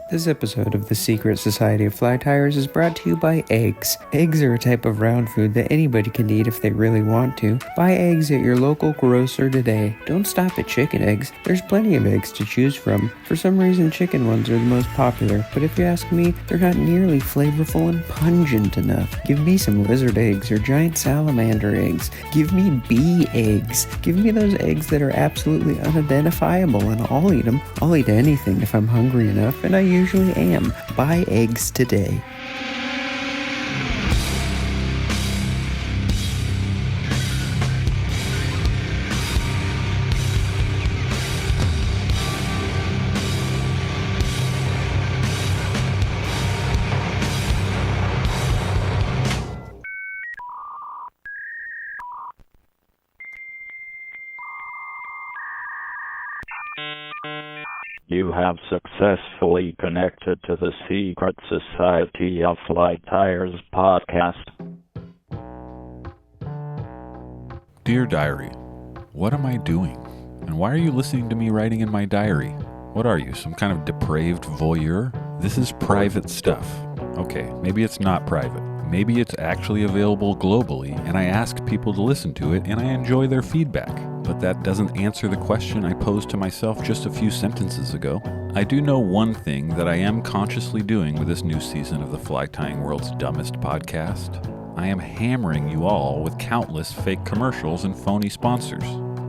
This episode of the Secret Society of Fly Tyers is brought to you by eggs. Eggs are a type of round food that anybody can eat if they really want to. Buy eggs at your local grocer today. Don't stop at chicken eggs. There's plenty of eggs to choose from. For some reason, chicken ones are the most popular, but if you ask me, they're not nearly flavorful and pungent enough. Give me some lizard eggs or giant salamander eggs. Give me bee eggs. Give me those eggs that are absolutely unidentifiable, and I'll eat them. I'll eat anything if I'm hungry enough, and I usually am. Buy eggs today. You have successfully connected to the Secret Society of Fly Tyers podcast. Dear Diary, what am I doing? And why are you listening to me writing in my diary? What are you, some kind of depraved voyeur? This is private stuff. Okay, maybe it's not private. Maybe it's actually available globally, and I ask people to listen to it, and I enjoy their feedback. But that doesn't answer the question I posed to myself just a few sentences ago. I do know one thing that I am consciously doing with this new season of the Fly Tying World's Dumbest Podcast. I am hammering you all with countless fake commercials and phony sponsors.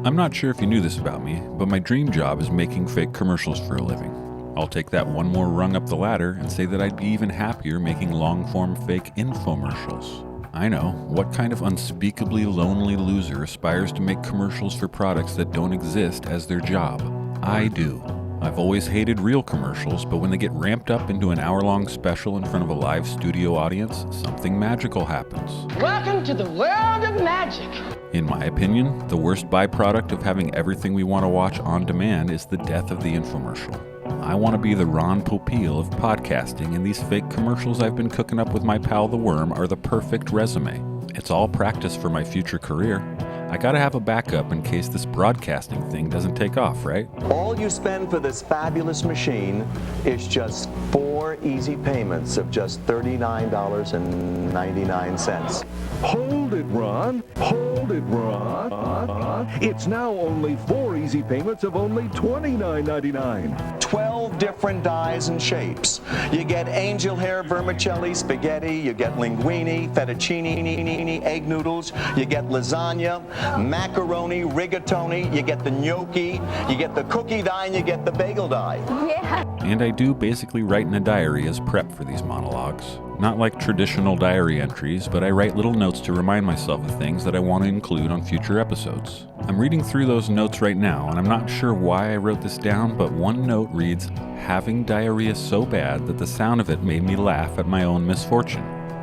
I'm not sure if you knew this about me, but my dream job is making fake commercials for a living. I'll take that one more rung up the ladder and say that I'd be even happier making long-form fake infomercials. I know, what kind of unspeakably lonely loser aspires to make commercials for products that don't exist as their job? I do. I've always hated real commercials, but when they get ramped up into an hour-long special in front of a live studio audience, something magical happens. Welcome to the world of magic. In my opinion, the worst byproduct of having everything we want to watch on demand is the death of the infomercial. I want to be the Ron Popeil of podcasting, and these fake commercials I've been cooking up with my pal the Worm are the perfect resume. It's all practice for my future career. I gotta have a backup in case this broadcasting thing doesn't take off, right? All you spend for this fabulous machine is just 4 easy payments of just $39.99. Hold it, Ron. Hold it, Ron. It's now only 4 easy payments of only $29.99. 12 different dyes and shapes. You get angel hair vermicelli spaghetti, you get linguine, fettuccine, egg noodles, you get lasagna, macaroni, rigatoni, you get the gnocchi, you get the cookie dye, and you get the bagel dye. Yeah. And I do basically write in a diary as prep for these monologues. Not like traditional diary entries, but I write little notes to remind myself of things that I want to include on future episodes. I'm reading through those notes right now, and I'm not sure why I wrote this down, but one note reads, "Having diarrhea so bad that the sound of it made me laugh at my own misfortune."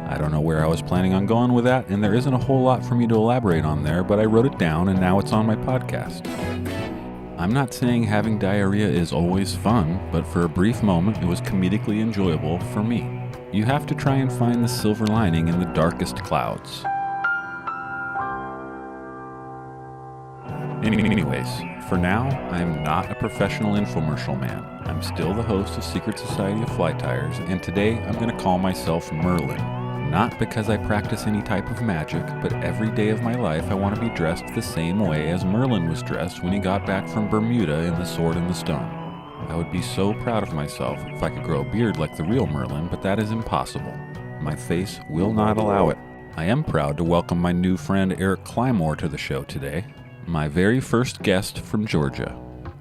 I don't know where I was planning on going with that, and there isn't a whole lot for me to elaborate on there, but I wrote it down and now it's on my podcast. I'm not saying having diarrhea is always fun, but for a brief moment it was comedically enjoyable for me. You have to try and find the silver lining in the darkest clouds. Anyways, for now, I am not a professional infomercial man. I'm still the host of Secret Society of Fly Tyers, and today I'm going to call myself Merlin. Not because I practice any type of magic, but every day of my life I want to be dressed the same way as Merlin was dressed when he got back from Bermuda in The Sword and the Stone. I would be so proud of myself if I could grow a beard like the real Merlin, but that is impossible. My face will not allow it. I am proud to welcome my new friend Erik Clymore to the show today, my very first guest from Georgia.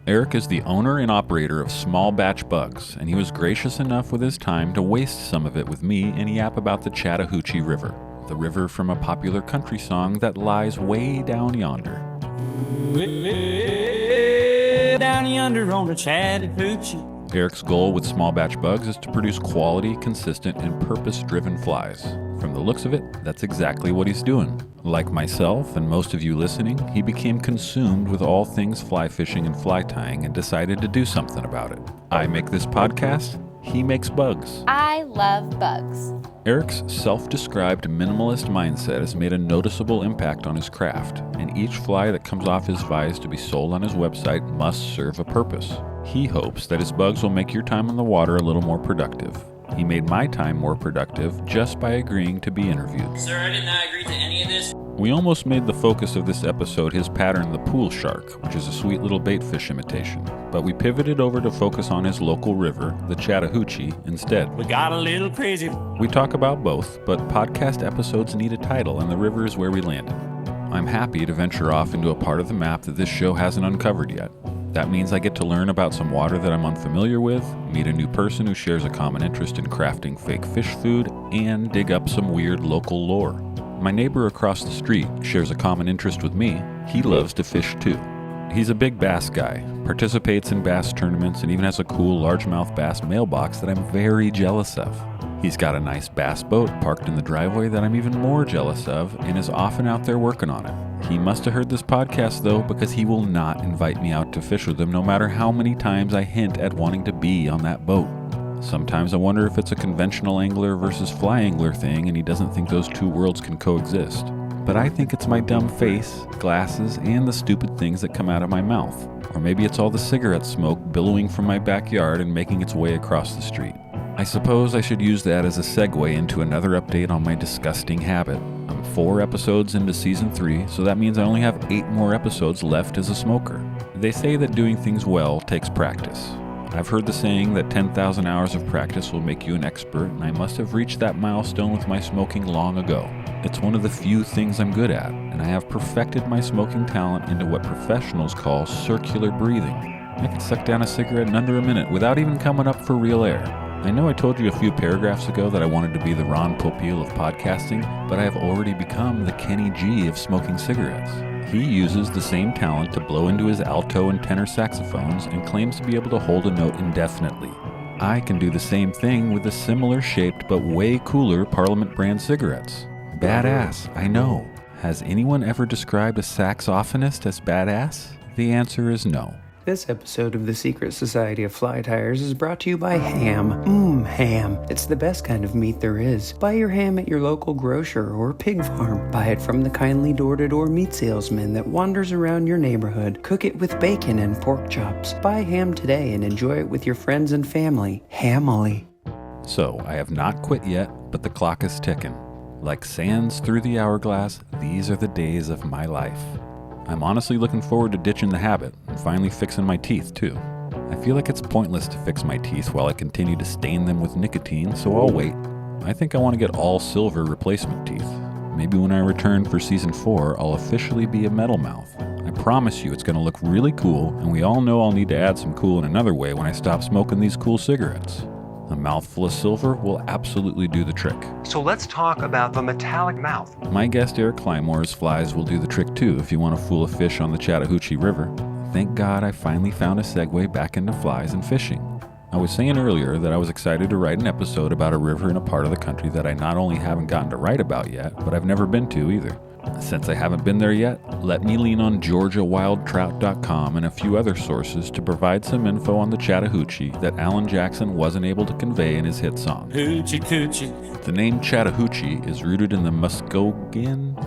Erik is the owner and operator of Small Batch Bugs, and he was gracious enough with his time to waste some of it with me and yap about the Chattahoochee River, the river from a popular country song that lies way down yonder. Way down yonder on the Chattahoochee. Erik's goal with Small Batch Bugs is to produce quality, consistent, and purpose-driven flies. From the looks of it, that's exactly what he's doing. Like myself and most of you listening, he became consumed with all things fly fishing and fly tying and decided to do something about it. I make this podcast, he makes bugs. I love bugs. Erik's self-described minimalist mindset has made a noticeable impact on his craft, and each fly that comes off his vise to be sold on his website must serve a purpose. He hopes that his bugs will make your time on the water a little more productive. He made my time more productive just by agreeing to be interviewed. Sir, I did not agree to any of this. We almost made the focus of this episode his pattern, the pool shark, which is a sweet little bait fish imitation. But we pivoted over to focus on his local river, the Chattahoochee, instead. We got a little crazy. We talk about both, but podcast episodes need a title, and the river is where we landed. I'm happy to venture off into a part of the map that this show hasn't uncovered yet. That means I get to learn about some water that I'm unfamiliar with, meet a new person who shares a common interest in crafting fake fish food, and dig up some weird local lore. My neighbor across the street shares a common interest with me. He loves to fish too. He's a big bass guy, participates in bass tournaments, and even has a cool largemouth bass mailbox that I'm very jealous of. He's got a nice bass boat parked in the driveway that I'm even more jealous of, and is often out there working on it. He must have heard this podcast though, because he will not invite me out to fish with him no matter how many times I hint at wanting to be on that boat. Sometimes I wonder if it's a conventional angler versus fly angler thing and he doesn't think those two worlds can coexist. But I think it's my dumb face, glasses, and the stupid things that come out of my mouth. Or maybe it's all the cigarette smoke billowing from my backyard and making its way across the street. I suppose I should use that as a segue into another update on my disgusting habit. I'm 4 episodes into season 3, so that means I only have 8 more episodes left as a smoker. They say that doing things well takes practice. I've heard the saying that 10,000 hours of practice will make you an expert, and I must have reached that milestone with my smoking long ago. It's one of the few things I'm good at, and I have perfected my smoking talent into what professionals call circular breathing. I can suck down a cigarette in under a minute without even coming up for real air. I know I told you a few paragraphs ago that I wanted to be the Ron Popeil of podcasting, but I have already become the Kenny G of smoking cigarettes. He uses the same talent to blow into his alto and tenor saxophones and claims to be able to hold a note indefinitely. I can do the same thing with the similar shaped but way cooler Parliament brand cigarettes. Badass, I know. Has anyone ever described a saxophonist as badass? The answer is no. This episode of the Secret Society of Fly Tires is brought to you by ham. Ham. It's the best kind of meat there is. Buy your ham at your local grocer or pig farm. Buy it from the kindly door-to-door meat salesman that wanders around your neighborhood. Cook it with bacon and pork chops. Buy ham today and enjoy it with your friends and family. Hamily. So, I have not quit yet, but the clock is ticking. Like sands through the hourglass, these are the days of my life. I'm honestly looking forward to ditching the habit and finally fixing my teeth too. I feel like it's pointless to fix my teeth while I continue to stain them with nicotine, so I'll wait. I think I want to get all silver replacement teeth. Maybe when I return for season 4, I'll officially be a metal mouth. I promise you it's going to look really cool, and we all know I'll need to add some cool in another way when I stop smoking these cool cigarettes. A mouthful of silver will absolutely do the trick. So let's talk about the metallic mouth. My guest Erik Clymore's flies will do the trick too if you want to fool a fish on the Chattahoochee River. Thank God I finally found a segue back into flies and fishing. I was saying earlier that I was excited to write an episode about a river in a part of the country that I not only haven't gotten to write about yet, but I've never been to either. Since I haven't been there yet, let me lean on GeorgiaWildTrout.com and a few other sources to provide some info on the Chattahoochee that Alan Jackson wasn't able to convey in his hit song. Hoochie coochie. The name Chattahoochee is rooted in the Muskogean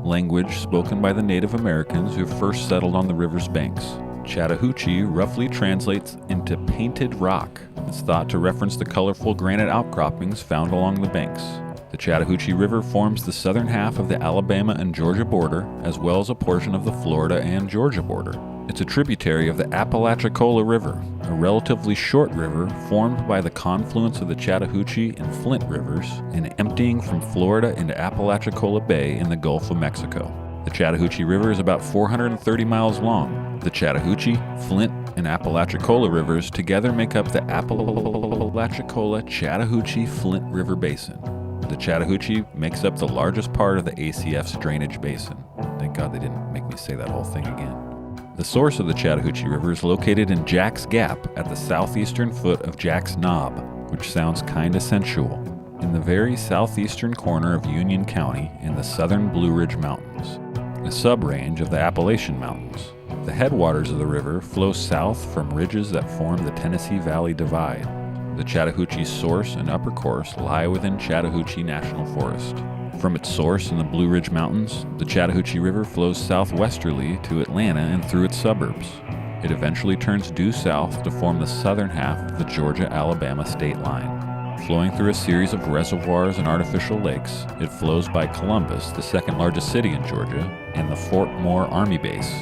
language spoken by the Native Americans who first settled on the river's banks. Chattahoochee roughly translates into painted rock. It's thought to reference the colorful granite outcroppings found along the banks. The Chattahoochee River forms the southern half of the Alabama and Georgia border, as well as a portion of the Florida and Georgia border. It's a tributary of the Apalachicola River, a relatively short river formed by the confluence of the Chattahoochee and Flint rivers and emptying from Florida into Apalachicola Bay in the Gulf of Mexico. The Chattahoochee River is about 430 miles long. The Chattahoochee, Flint, and Apalachicola rivers together make up the Apalachicola-Chattahoochee-Flint River Basin. The Chattahoochee makes up the largest part of the ACF's drainage basin. Thank God they didn't make me say that whole thing again. The source of the Chattahoochee River is located in Jack's Gap at the southeastern foot of Jack's Knob, which sounds kinda sensual, in the very southeastern corner of Union County in the southern Blue Ridge Mountains, a sub-range of the Appalachian Mountains. The headwaters of the river flow south from ridges that form the Tennessee Valley Divide. The Chattahoochee's source and upper course lie within Chattahoochee National Forest. From its source in the Blue Ridge Mountains, the Chattahoochee River flows southwesterly to Atlanta and through its suburbs. It eventually turns due south to form the southern half of the Georgia-Alabama state line. Flowing through a series of reservoirs and artificial lakes, it flows by Columbus, the second largest city in Georgia, and the Fort Moore Army Base.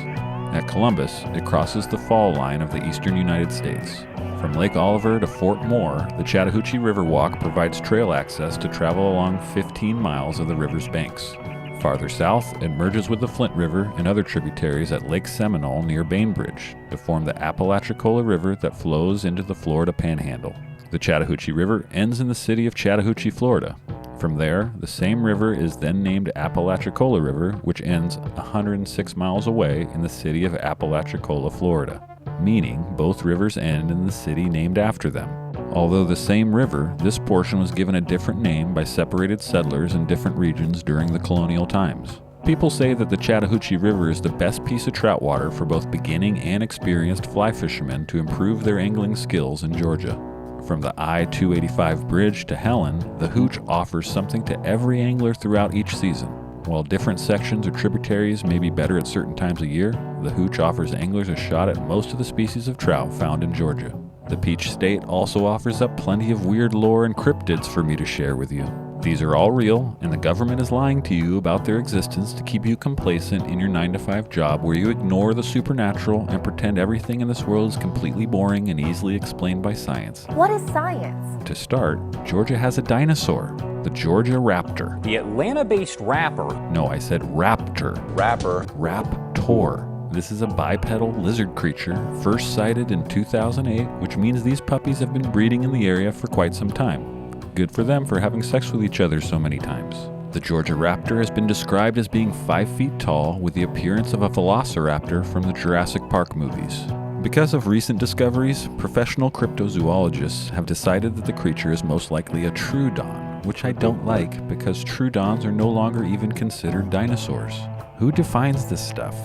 At Columbus, it crosses the fall line of the eastern United States. From Lake Oliver to Fort Moore, the Chattahoochee River Walk provides trail access to travel along 15 miles of the river's banks. Farther south, it merges with the Flint River and other tributaries at Lake Seminole near Bainbridge to form the Apalachicola River that flows into the Florida Panhandle. The Chattahoochee River ends in the city of Chattahoochee, Florida. From there, the same river is then named Apalachicola River, which ends 106 miles away in the city of Apalachicola, Florida, meaning both rivers end in the city named after them. Although the same river, this portion was given a different name by separated settlers in different regions during the colonial times. People say that the Chattahoochee River is the best piece of trout water for both beginning and experienced fly fishermen to improve their angling skills in Georgia. From the I-285 bridge to Helen, the Hooch offers something to every angler throughout each season. While different sections or tributaries may be better at certain times of year, the Hooch offers anglers a shot at most of the species of trout found in Georgia. The Peach State also offers up plenty of weird lore and cryptids for me to share with you. These are all real, and the government is lying to you about their existence to keep you complacent in your 9-to-5 job where you ignore the supernatural and pretend everything in this world is completely boring and easily explained by science. What is science? To start, Georgia has a dinosaur, the Georgia raptor. The Atlanta-based rapper. No, I said raptor. Raptor. This is a bipedal lizard creature, first sighted in 2008, which means these puppies have been breeding in the area for quite some time. Good for them for having sex with each other so many times. The Georgia raptor has been described as being 5 feet tall with the appearance of a velociraptor from the Jurassic Park movies. Because of recent discoveries, professional cryptozoologists have decided that the creature is most likely a troodon, which I don't like because troodons are no longer even considered dinosaurs. Who defines this stuff?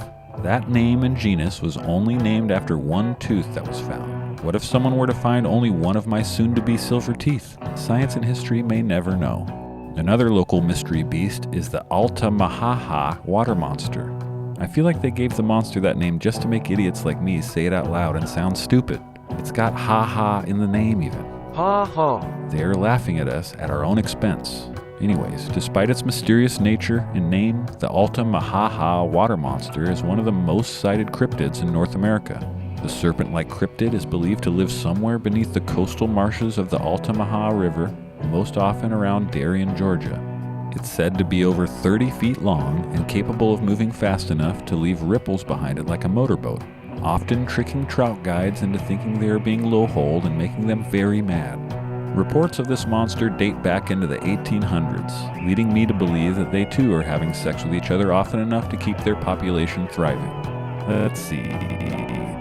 That name and genus was only named after one tooth that was found. What if someone were to find only one of my soon-to-be silver teeth? Science and history may never know. Another local mystery beast is the Altamaha water monster. I feel like they gave the monster that name just to make idiots like me say it out loud and sound stupid. It's got ha-ha in the name even. Ha-ha. They're laughing at us at our own expense. Anyways, despite its mysterious nature and name, the Altamaha water monster is one of the most cited cryptids in North America. The serpent-like cryptid is believed to live somewhere beneath the coastal marshes of the Altamaha River, most often around Darien, Georgia. It's said to be over 30 feet long and capable of moving fast enough to leave ripples behind it like a motorboat, often tricking trout guides into thinking they are being low-holed and making them very mad. Reports of this monster date back into the 1800s, leading me to believe that they too are having sex with each other often enough to keep their population thriving. Let's see.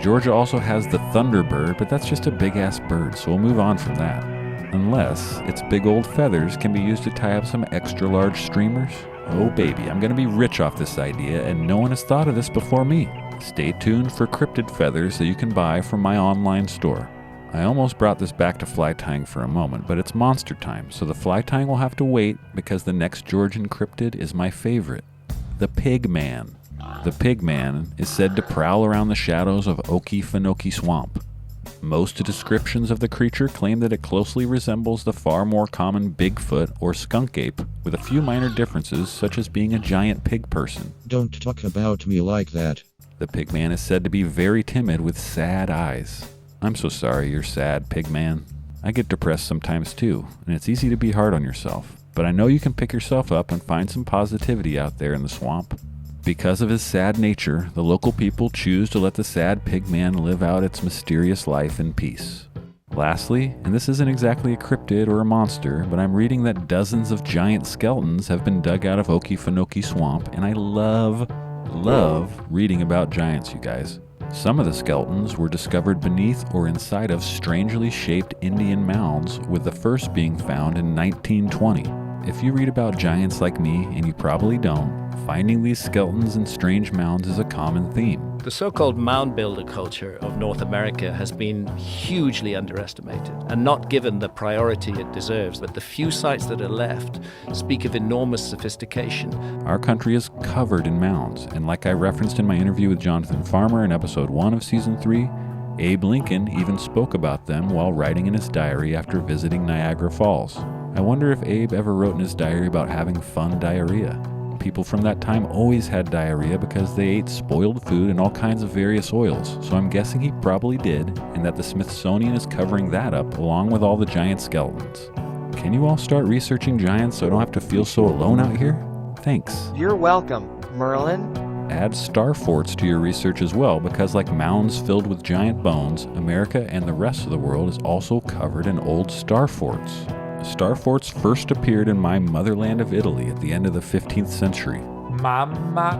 Georgia also has the thunderbird, but that's just a big-ass bird, so we'll move on from that. Unless its big old feathers can be used to tie up some extra-large streamers. Oh baby, I'm gonna be rich off this idea, and no one has thought of this before me. Stay tuned for cryptid feathers that you can buy from my online store. I almost brought this back to fly tying for a moment, but it's monster time, so the fly tying will have to wait because the next Georgian cryptid is my favorite, the Pigman. The Pigman is said to prowl around the shadows of Okefenokee Swamp. Most descriptions of the creature claim that it closely resembles the far more common Bigfoot or skunk ape, with a few minor differences such as being a giant pig person. Don't talk about me like that. The Pigman is said to be very timid with sad eyes. I'm so sorry you're sad, Pigman. I get depressed sometimes too, and it's easy to be hard on yourself. But I know you can pick yourself up and find some positivity out there in the swamp. Because of his sad nature, the local people choose to let the sad Pigman live out its mysterious life in peace. Lastly, and this isn't exactly a cryptid or a monster, but I'm reading that dozens of giant skeletons have been dug out of Okefenokee Swamp, and I love reading about giants, you guys. Some of the skeletons were discovered beneath or inside of strangely shaped Indian mounds, with the first being found in 1920. if you read about giants like me, and you probably don't, finding these skeletons in strange mounds is a common theme. The so-called mound builder culture of North America has been hugely underestimated and not given the priority it deserves. But the few sites that are left speak of enormous sophistication. Our country is covered in mounds, and like I referenced in my interview with Jonathan Farmer in episode 1 of season 3, Abe Lincoln even spoke about them while writing in his diary after visiting Niagara Falls. I wonder if Abe ever wrote in his diary about having fun diarrhea. People from that time always had diarrhea because they ate spoiled food and all kinds of various oils, so I'm guessing he probably did, and that the Smithsonian is covering that up along with all the giant skeletons. Can you all start researching giants so I don't have to feel so alone out here? Thanks. You're welcome, Merlin. Add star forts to your research as well, because like mounds filled with giant bones, America and the rest of the world is also covered in old star forts. Star forts first appeared in my motherland of Italy at the end of the 15th century. Mamma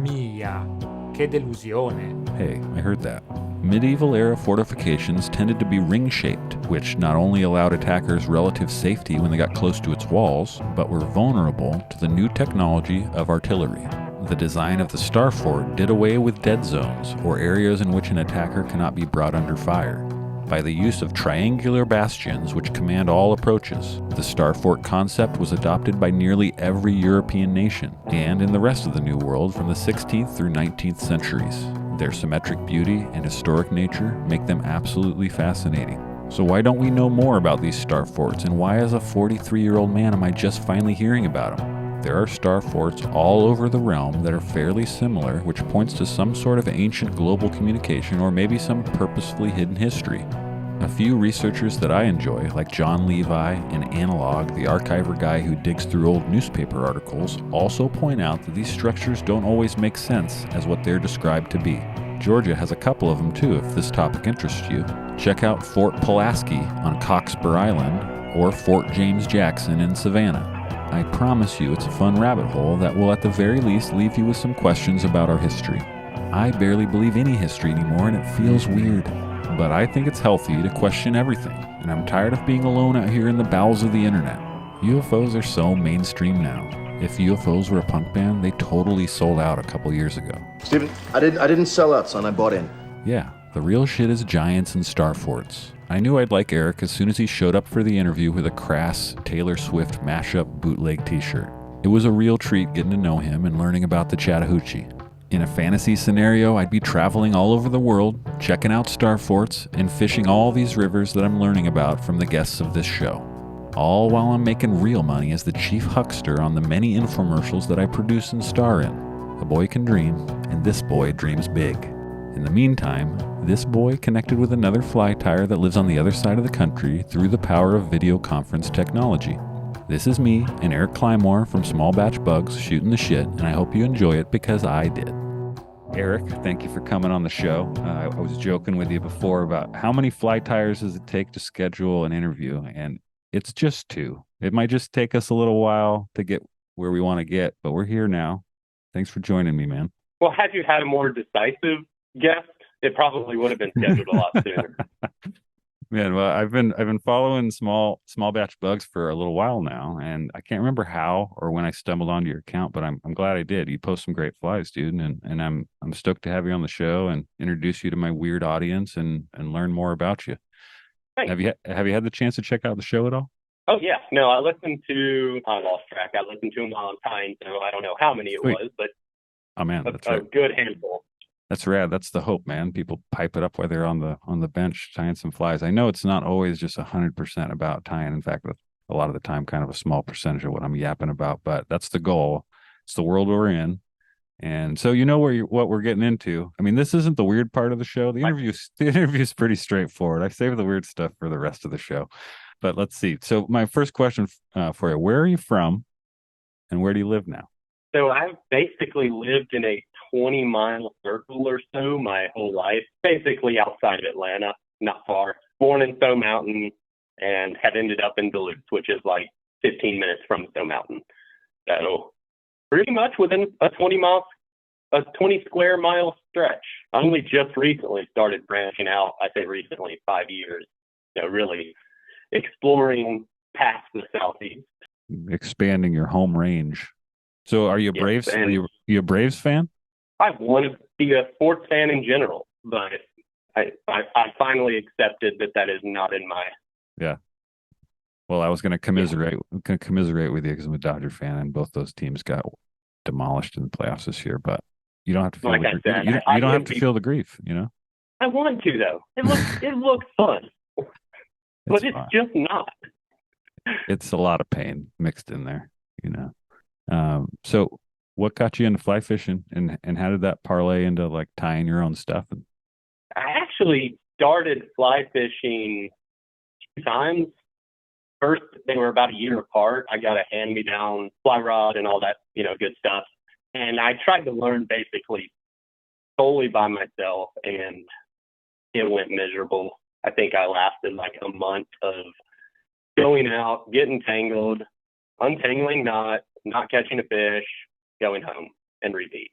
mia, che delusione. Hey, I heard that. Medieval-era fortifications tended to be ring-shaped, which not only allowed attackers relative safety when they got close to its walls, but were vulnerable to the new technology of artillery. The design of the star fort did away with dead zones, or areas in which an attacker cannot be brought under fire. By the use of triangular bastions which command all approaches, the star fort concept was adopted by nearly every European nation, and in the rest of the New World from the 16th through 19th centuries. Their symmetric beauty and historic nature make them absolutely fascinating. So why don't we know more about these star forts, and why as a 43-year-old man am I just finally hearing about them? There are star forts all over the realm that are fairly similar, which points to some sort of ancient global communication or maybe some purposefully hidden history. A few researchers that I enjoy, like John Levi and Analog, the archiver guy who digs through old newspaper articles, also point out that these structures don't always make sense as what they're described to be. Georgia has a couple of them too, if this topic interests you. Check out Fort Pulaski on Cockspur Island or Fort James Jackson in Savannah. I promise you it's a fun rabbit hole that will at the very least leave you with some questions about our history. I barely believe any history anymore and it feels weird. But I think it's healthy to question everything, and I'm tired of being alone out here in the bowels of the internet. UFOs are so mainstream now. If UFOs were a punk band, they totally sold out a couple years ago. Steven, I didn't sell out, son. I bought in. Yeah, the real shit is giants and star forts. I knew I'd like Erik as soon as he showed up for the interview with a crass Taylor Swift mashup bootleg t-shirt. It was a real treat getting to know him and learning about the Chattahoochee. In a fantasy scenario, I'd be traveling all over the world, checking out star forts, and fishing all these rivers that I'm learning about from the guests of this show. All while I'm making real money as the chief huckster on the many infomercials that I produce and star in. A boy can dream, and this boy dreams big. In the meantime, this boy connected with another fly tire that lives on the other side of the country through the power of video conference technology. This is me and Erik Clymore from Small Batch Bugs shooting the shit, and I hope you enjoy it because I did. Erik, thank you for coming on the show. I was joking with you before about how many fly tires does it take to schedule an interview, and it's just 2. It might just take us a little while to get where we want to get, but we're here now. Thanks for joining me, man. Well, had you had a more decisive guest, it probably would have been scheduled a lot sooner. Man, well, I've been following small batch bugs for a little while now, and I can't remember how or when I stumbled onto your account, but I'm glad I did. You post some great flies, dude, and I'm stoked to have you on the show and introduce you to my weird audience and learn more about you. Thanks. Have you had the chance to check out the show at all? Oh yeah, no, I lost track. I listened to them while I'm tying, so I don't know how many it was, but oh man, that's a good handful. That's rad. That's the hope, man. People pipe it up while they're on the bench tying some flies. I know it's not always just 100% about tying. In fact, a lot of the time, kind of a small percentage of what I'm yapping about. But that's the goal. It's the world we're in, and so you know what we're getting into. I mean, this isn't the weird part of the show. The interview's pretty straightforward. I save the weird stuff for the rest of the show. But let's see. So my first question for you: where are you from, and where do you live now? So I've basically lived in a 20-mile circle or so my whole life, basically outside of Atlanta, not far. Born in Stone Mountain and have ended up in Duluth, which is like 15 minutes from Stone Mountain. So pretty much within a 20 square mile stretch. I only just recently started branching out. I say recently, 5 years, really exploring past the Southeast. expanding your home range. So are you a Braves? Are you a Braves fan? I want to be a sports fan in general, but I finally accepted that is not in my. Yeah. Well, I was going to commiserate with you because I'm a Dodger fan, and both those teams got demolished in the playoffs this year. But you don't have to feel like the I said, you don't have to feel the grief, you know. I want to though. It looks fun, but it's just not. It's a lot of pain mixed in there, you know. So what got you into fly fishing, and how did that parlay into like tying your own stuff? I actually started fly fishing 2 times. First, they were about a year apart. I got a hand-me-down fly rod and all that, good stuff. And I tried to learn basically solely by myself, and it went miserable. I think I lasted like a month of going out, getting tangled, untangling not catching a fish, going home, and repeat.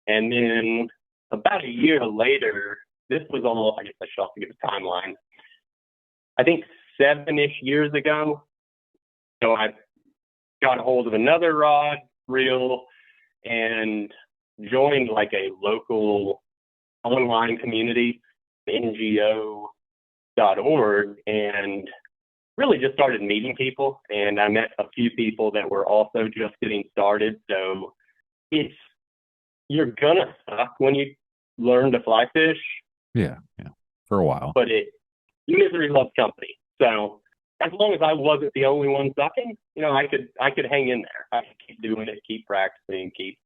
And then about a year later, this was all, I guess I should also give a timeline. I think 7-ish years ago. So I got a hold of another rod, reel, and joined like a local online community, ngo.org, and really just started meeting people. And I met a few people that were also just getting started. So you're gonna suck when you learn to fly fish. Yeah, for a while. But misery loves company. So as long as I wasn't the only one sucking, I could hang in there. I could keep doing it, keep practicing, keep.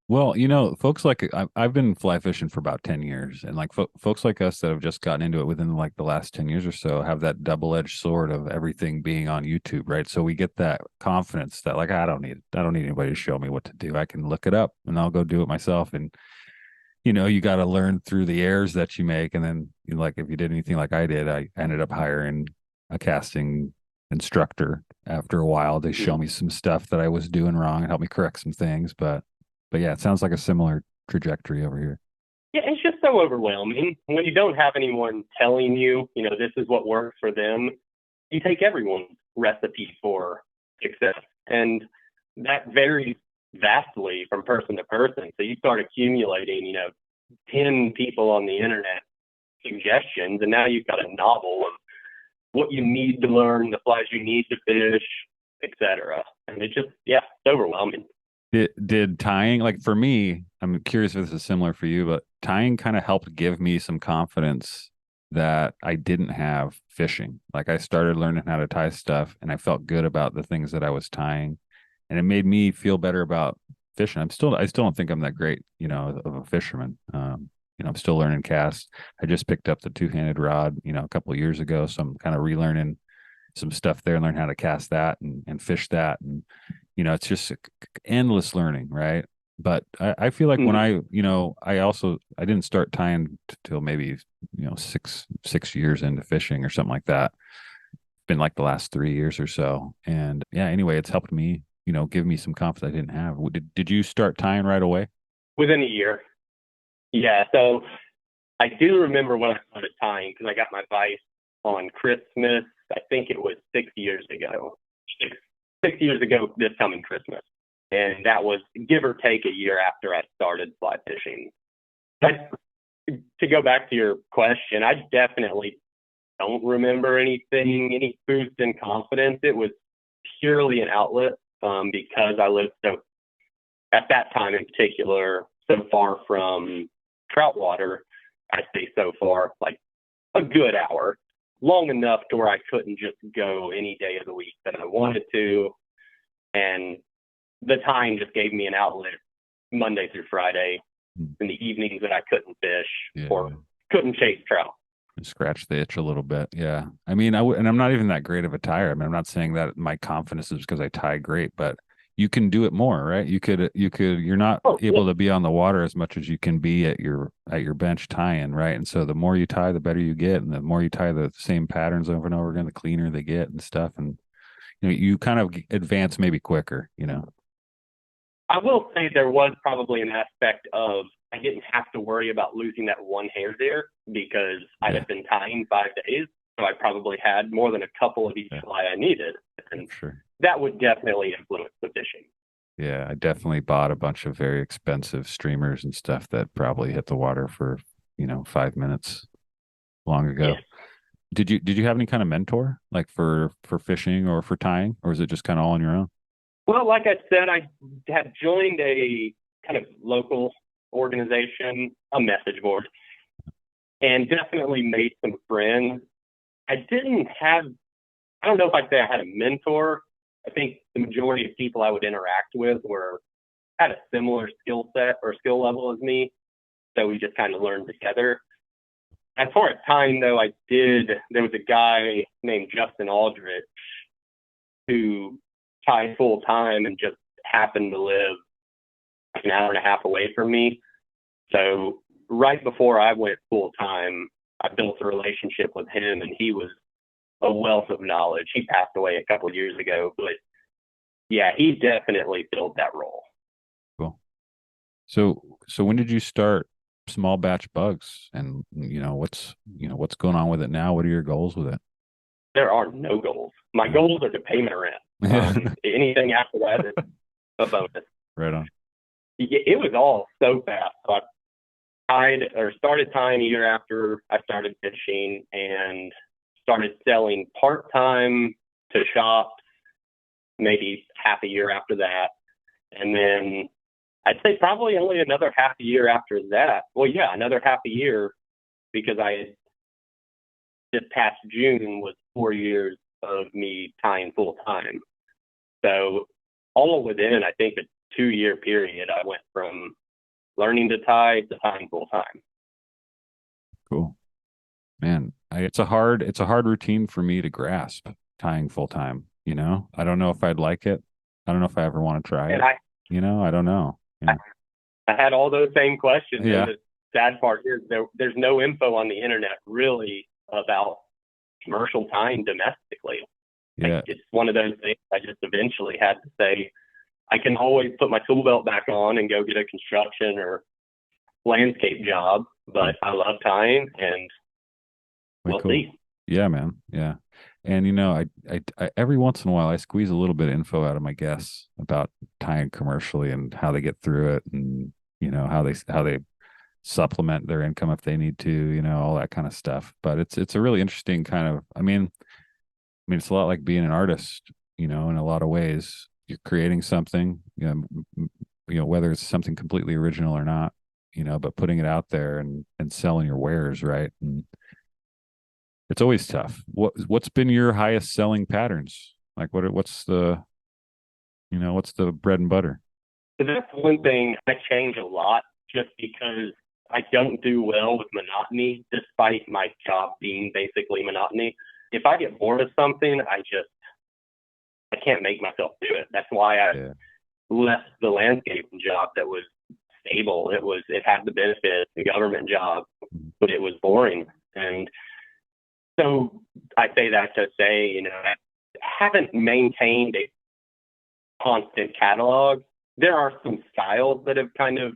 Well, folks like I've been fly fishing for about 10 years, and like folks like us that have just gotten into it within like the last 10 years or so have that double-edged sword of everything being on YouTube, right? So we get that confidence that like I don't need anybody to show me what to do. I can look it up and I'll go do it myself. And you got to learn through the errors that you make. And then, like, if you did anything like I did, I ended up hiring a casting instructor after a while to show me some stuff that I was doing wrong and help me correct some things. But yeah, it sounds like a similar trajectory over here. Yeah, it's just so overwhelming when you don't have anyone telling you, this is what works for them. You take everyone's recipe for success, and that varies vastly from person to person. So you start accumulating, 10 people on the internet suggestions, and now you've got a novel of what you need to learn, the flies you need to fish, etc. And it's overwhelming. Did tying, like for me, I'm curious if this is similar for you, but tying kind of helped give me some confidence that I didn't have fishing. Like I started learning how to tie stuff, and I felt good about the things that I was tying, and it made me feel better about fishing. I still don't think I'm that great, of a fisherman. I'm still learning cast. I just picked up the 2-handed rod, a couple of years ago, so I'm kind of relearning some stuff there and learn how to cast that and fish that, and it's just endless learning, right? But I feel like when I didn't start tying till maybe 6 years into fishing or something like that. It's been like the last 3 years or so, and anyway, it's helped me give me some confidence I didn't have. Did you start tying right away? Within a year. Yeah, so I do remember when I started tying, because I got my vise on Christmas. I think it was 6 years ago. 6 years ago this coming Christmas. And that was give or take a year after I started fly fishing. But to go back to your question, I definitely don't remember any boost in confidence. It was purely an outlet because I lived at that time in particular, so far from trout water. I say so far, like a good hour, long enough to where I couldn't just go any day of the week that I wanted to. And the time just gave me an outlet Monday through Friday in the evenings that I couldn't fish or couldn't chase trout. Scratch the itch a little bit. Yeah. I mean, and I'm not even that great of a tyer. I mean, I'm not saying that my confidence is because I tie great, but you can do it more, right? You're not able to be on the water as much as you can be at your bench tying, right? And so the more you tie, the better you get. And the more you tie the same patterns over and over again, the cleaner they get and stuff. And, you kind of advance maybe quicker, I will say there was probably an aspect of I didn't have to worry about losing that one hair there because I had been tying 5 days. So I probably had more than a couple of each fly I needed. And that would definitely influence the fishing. Yeah, I definitely bought a bunch of very expensive streamers and stuff that probably hit the water for, 5 minutes long ago. Yes. Did you have any kind of mentor, like for fishing or for tying, or is it just kind of all on your own? Well, like I said, I had joined a kind of local organization, a message board, and definitely made some friends. I don't know if I'd say I had a mentor. I think the majority of people I would interact with had a similar skill set or skill level as me. So we just kind of learned together. As far as tying, though, there was a guy named Justin Aldrich who tied full time and just happened to live like an hour and a half away from me. So right before I went full time, I built a relationship with him, and he was a wealth of knowledge. He passed away a couple of years ago, but yeah, he definitely filled that role. Cool. So when did you start Small Batch Bugs, and what's going on with it now? What are your goals with it? There are no goals. My goals are to pay my rent. Anything after that is a bonus. Right on. It was all so fast. So I started tying a year after I started fishing, and started selling part-time to shops maybe half a year after that. And then I'd say probably only another half a year after that. Well, yeah, another half a year, because this past June was 4 years of me tying full-time. So all within, I think, a 2-year period, I went from learning to tie to tying full-time. Cool. Man, it's a hard routine for me to grasp, tying full-time. I don't know if I'd like it. I don't know if I ever want to try it. I don't know. I had all those same questions. Yeah. And the sad part is there's no info on the internet really about commercial tying domestically. Yeah. It's one of those things I just eventually had to say, I can always put my tool belt back on and go get a construction or landscape job, but I love tying, and we'll see. Yeah, man. Yeah. And I every once in a while I squeeze a little bit of info out of my guests about tying commercially and how they get through it, and how they supplement their income if they need to, all that kind of stuff. But it's a really interesting kind of, I mean it's a lot like being an artist, in a lot of ways. You're creating something, whether it's something completely original or not, but putting it out there and selling your wares, right? And it's always tough. What's been your highest selling patterns? Like what's the bread and butter? So that's one thing I change a lot, just because I don't do well with monotony, despite my job being basically monotony. If I get bored of something, I can't make myself do it. That's why I left the landscaping job that was stable. It had the benefits, the government job, but it was boring. And so I say that to say, I haven't maintained a constant catalog. There are some styles that have kind of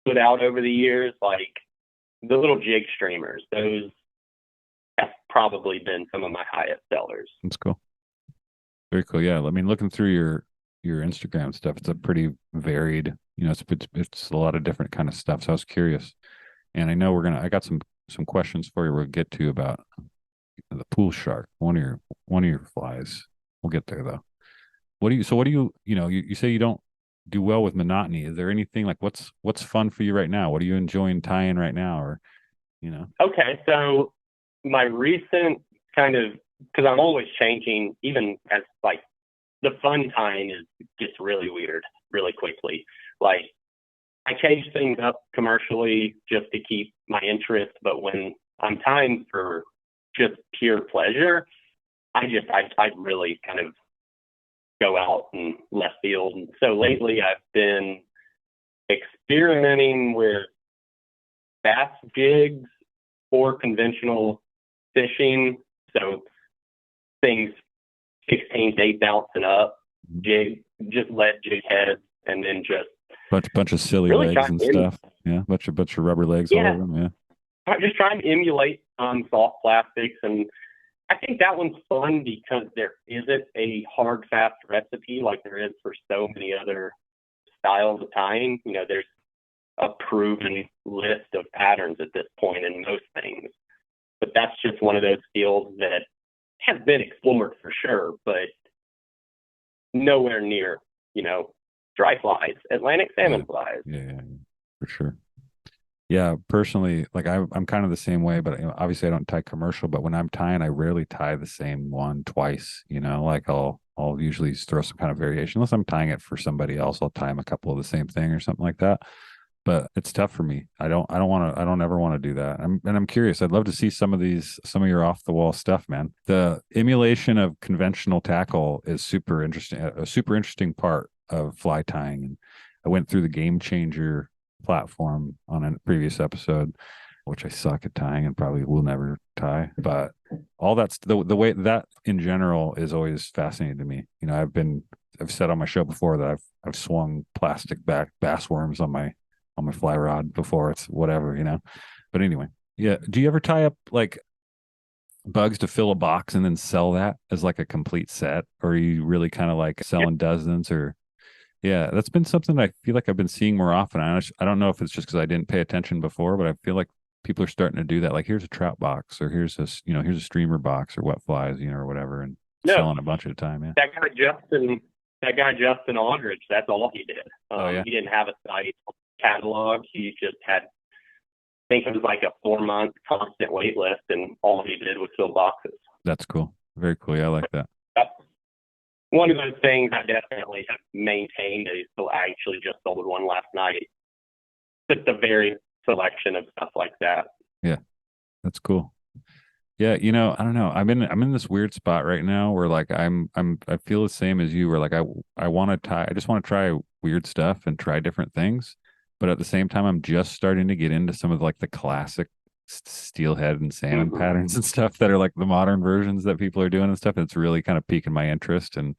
stood out over the years, like the little jig streamers. Those have probably been some of my highest sellers. That's cool. Very cool. Yeah. I mean, looking through your Instagram stuff, it's a pretty varied, it's a lot of different kind of stuff. So I was curious, and I know I got some questions for you we'll get to about the pool shark, one of your flies. We'll get there though. You say you don't do well with monotony. Is there anything like what's fun for you right now? What are you enjoying tying right now? Or, Okay. So my recent kind of, because I'm always changing, even as like the fun tying gets really weird really quickly. Like I change things up commercially just to keep my interest, but when I'm tying for just pure pleasure, I really kind of go out and left field. And so lately I've been experimenting with bass jigs or conventional fishing. So things 16 to 8 ounce and up, jig, just lead jig heads, and then just bunch of silly really legs and stuff. Yeah, bunch of rubber legs all over them. Yeah. I'm just trying to emulate soft plastics, and I think that one's fun because there isn't a hard, fast recipe like there is for so many other styles of tying. You know, there's a proven list of patterns at this point in most things. But that's just one of those fields that has been explored for sure, but nowhere near, you know, dry flies, Atlantic salmon flies. Yeah, for sure. Yeah, personally, like I'm kind of the same way, but obviously I don't tie commercial, but when I'm tying, I rarely tie the same one twice, you know, like I'll usually throw some kind of variation. Unless I'm tying it for somebody else, I'll tie them a couple of the same thing or something like that. But it's tough for me. I don't ever want to do that. I'm curious. I'd love to see some of your off the wall stuff, man. The emulation of conventional tackle is super interesting, a super interesting part of fly tying. And I went through the Game Changer platform on a previous episode, which I suck at tying and probably will never tie. But all that's the way that in general is always fascinating to me. You know, I've said on my show before that I've swung plastic back bass worms on my fly rod before. It's whatever, you know. But anyway, yeah. Do you ever tie up like bugs to fill a box and then sell that as like a complete set, or are you really kind of like selling dozens? Or yeah, that's been something I feel like I've been seeing more often. I don't know if it's just because I didn't pay attention before, but I feel like people are starting to do that. Like, here's a trout box, or here's a streamer box, or wet flies, you know, or whatever, and selling a bunch at a time. Yeah. That guy Justin Aldridge, that's all he did. He didn't have a site catalog. He just had, I think it was like a 4-month constant wait list, and all he did was fill boxes. That's cool. Very cool. Yeah, I like that. That's one of those things I definitely have maintained. I actually just sold one last night. Just a very selection of stuff like that. Yeah, that's cool. Yeah, you know, I don't know. I'm in this weird spot right now where like I feel the same as you, where like I want to tie. I just want to try weird stuff and try different things. But at the same time, I'm just starting to get into some of like the classic steelhead and salmon patterns and stuff that are like the modern versions that people are doing and stuff. It's really kind of piquing my interest and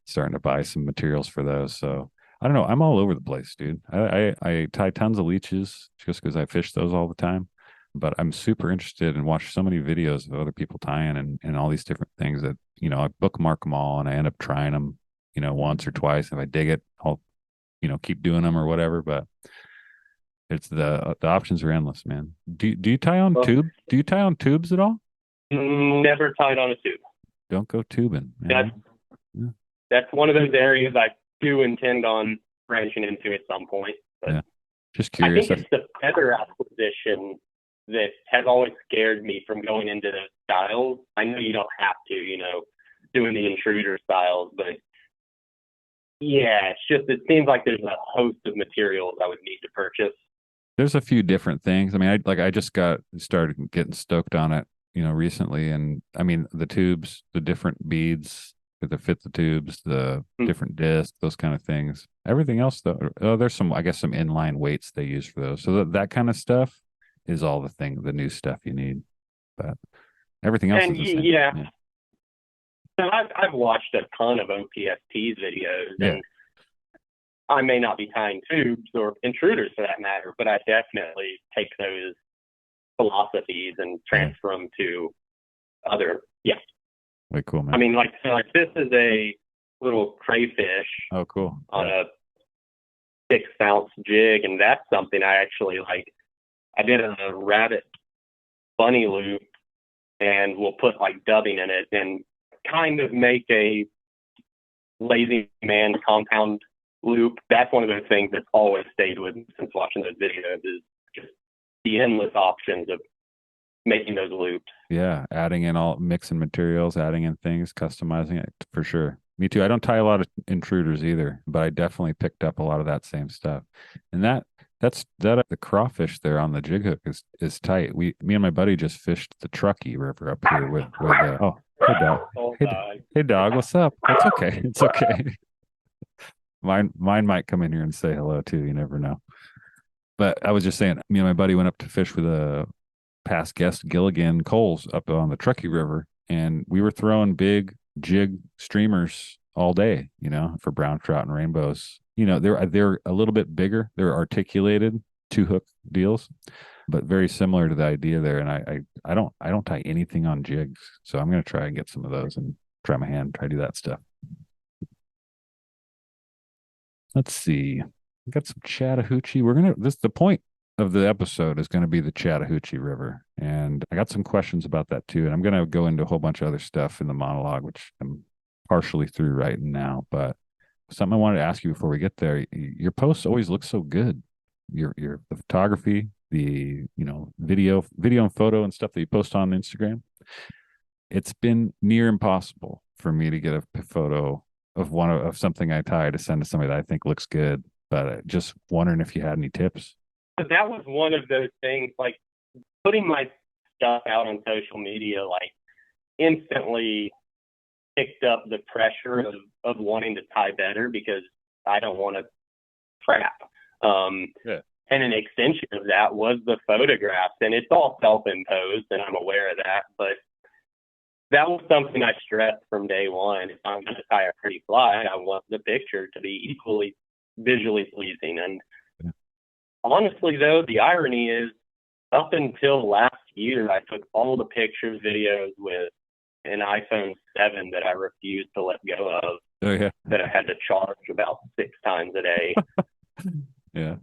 starting to buy some materials for those. So I don't know. I'm all over the place, dude. I tie tons of leeches just because I fish those all the time. But I'm super interested and watch so many videos of other people tying and all these different things that, you know, I bookmark them all and I end up trying them, you know, once or twice. If I dig it, I'll, you know, keep doing them or whatever. But it's the options are endless, man. Do you tie on tube? Do you tie on tubes at all? Never tied on a tube. Don't go tubing, man. That's one of those areas I do intend on branching into at some point. But yeah. Just curious. I think it's the feather acquisition that has always scared me from going into those styles. I know you don't have to, you know, doing the intruder styles, but yeah, it's just, it seems like there's a host of materials I would need to purchase. There's a few different things. I mean, I just got started getting stoked on it, you know, recently. And I mean, the tubes, the different beads that fit the tubes, the different discs, those kind of things. Everything else though, there's some, I guess, some inline weights they use for those. So that kind of stuff is all the new stuff you need. But everything else is the same. Yeah. So I've watched a ton of OPST's videos, and I may not be tying tubes or intruders for that matter, but I definitely take those philosophies and transfer them to other. Yeah. Way cool, man. I mean, like this is a little crayfish. Oh, cool. On a 6-ounce jig, and that's something I actually like. I did a rabbit bunny loop, and we'll put like dubbing in it and kind of make a lazy man compound loop. That's one of those things that's always stayed with me since watching those videos, is just the endless options of making those loops. Yeah, adding in all mixing materials, adding in things, customizing it for sure. Me too. I don't tie a lot of intruders either, but I definitely picked up a lot of that same stuff. And the crawfish there on the jig hook is tight. Me and my buddy just fished the Truckee River up here with hey dog. Hey dog, what's up? It's okay. It's okay. Mine might come in here and say hello too. You never know. But I was just saying, me and my buddy went up to fish with a past guest, Gilligan Coles, up on the Truckee River, and we were throwing big jig streamers all day, you know, for brown trout and rainbows. You know, they're a little bit bigger. They're articulated 2-hook deals, but very similar to the idea there. And I don't tie anything on jigs, so I'm gonna try and get some of those and try my hand, try to do that stuff. Let's see. We got some Chattahoochee. The point of the episode is going to be the Chattahoochee River. And I got some questions about that too. And I'm going to go into a whole bunch of other stuff in the monologue, which I'm partially through right now. But something I wanted to ask you before we get there, your posts always look so good. The photography, the, video and photo and stuff that you post on Instagram. It's been near impossible for me to get a photo of something I tie to send to somebody that I think looks good. But just wondering if you had any tips. That was one of those things, like putting my stuff out on social media, like instantly picked up the pressure of wanting to tie better because I don't want to crap. Yeah. And an extension of that was the photographs, and it's all self-imposed, and I'm aware of that. But that was something I stressed from day one. If I'm going to tie a pretty fly, I want the picture to be equally visually pleasing. And honestly, though, the irony is, up until last year, I took all the pictures, videos with an iPhone 7 that I refused to let go of. Oh, yeah. That I had to charge about 6 times a day. Yeah.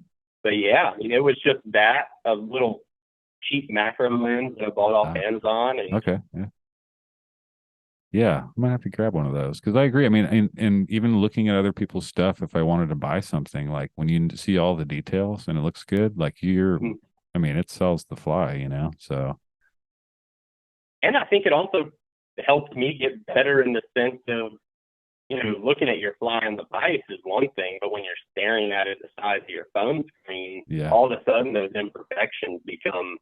But yeah, it was just that, a little cheap macro lens that I bought off Amazon. And okay. Yeah. Yeah, I'm gonna have to grab one of those because I agree. I mean, and even looking at other people's stuff, if I wanted to buy something, like when you see all the details and it looks good, like I mean, it sells the fly, so. And I think it also helped me get better in the sense of, looking at your fly on the vise is one thing, but when you're staring at it the size of your phone screen, all of a sudden those imperfections become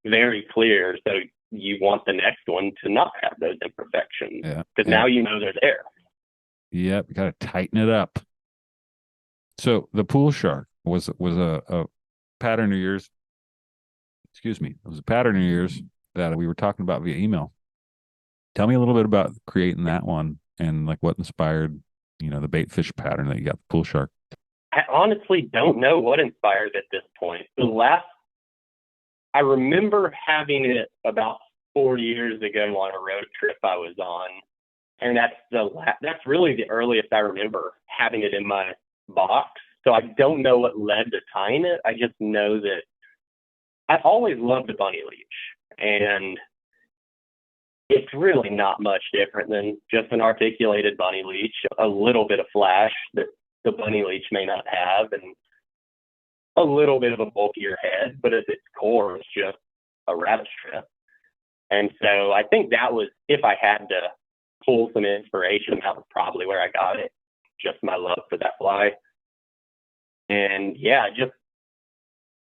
very clear. So you want the next one to not have those imperfections because now they're there. Yep, you got to tighten it up. So the pool shark was a pattern of yours. Excuse me, it was a pattern of yours that we were talking about via email. Tell me a little bit about creating that one and like what inspired, the bait fish pattern that you got, the pool shark. I honestly don't know what inspired at this point. I remember having it about 4 years ago on a road trip I was on, and that's really the earliest I remember having it in my box. So I don't know what led to tying it. I just know that I've always loved the bunny leech, and it's really not much different than just an articulated bunny leech, a little bit of flash that the bunny leech may not have, and a little bit of a bulkier head, but at its core, it's just a rabbit strip. And so I think that was, if I had to pull some inspiration, that was probably where I got it, just my love for that fly. And yeah,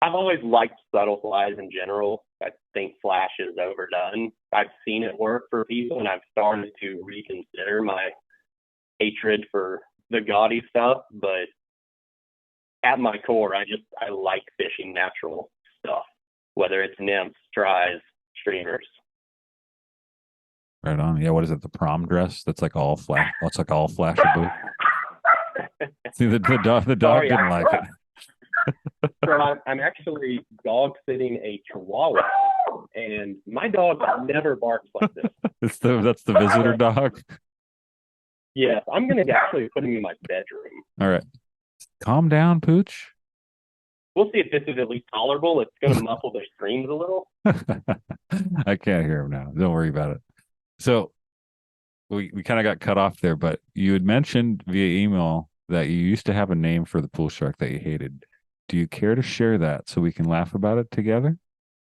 I've always liked subtle flies in general. I think flash is overdone. I've seen it work for people, and I've started to reconsider my hatred for the gaudy stuff, but at my core, I like fishing natural stuff, whether it's nymphs, tries, streamers. Right on. Yeah, what is it? The prom dress? That's like all flash. That's like all flashable. See, the dog didn't like it. So I'm actually dog sitting a Chihuahua, and my dog never barks like this. That's the visitor dog. Yes, I'm gonna actually put him in my bedroom. All right, calm down, Pooch. We'll see if this is at least tolerable. It's gonna muffle their screams a little. I can't hear him now. Don't worry about it. So we kind of got cut off there, but you had mentioned via email that you used to have a name for the pool shark that you hated. Do you care to share that so we can laugh about it together?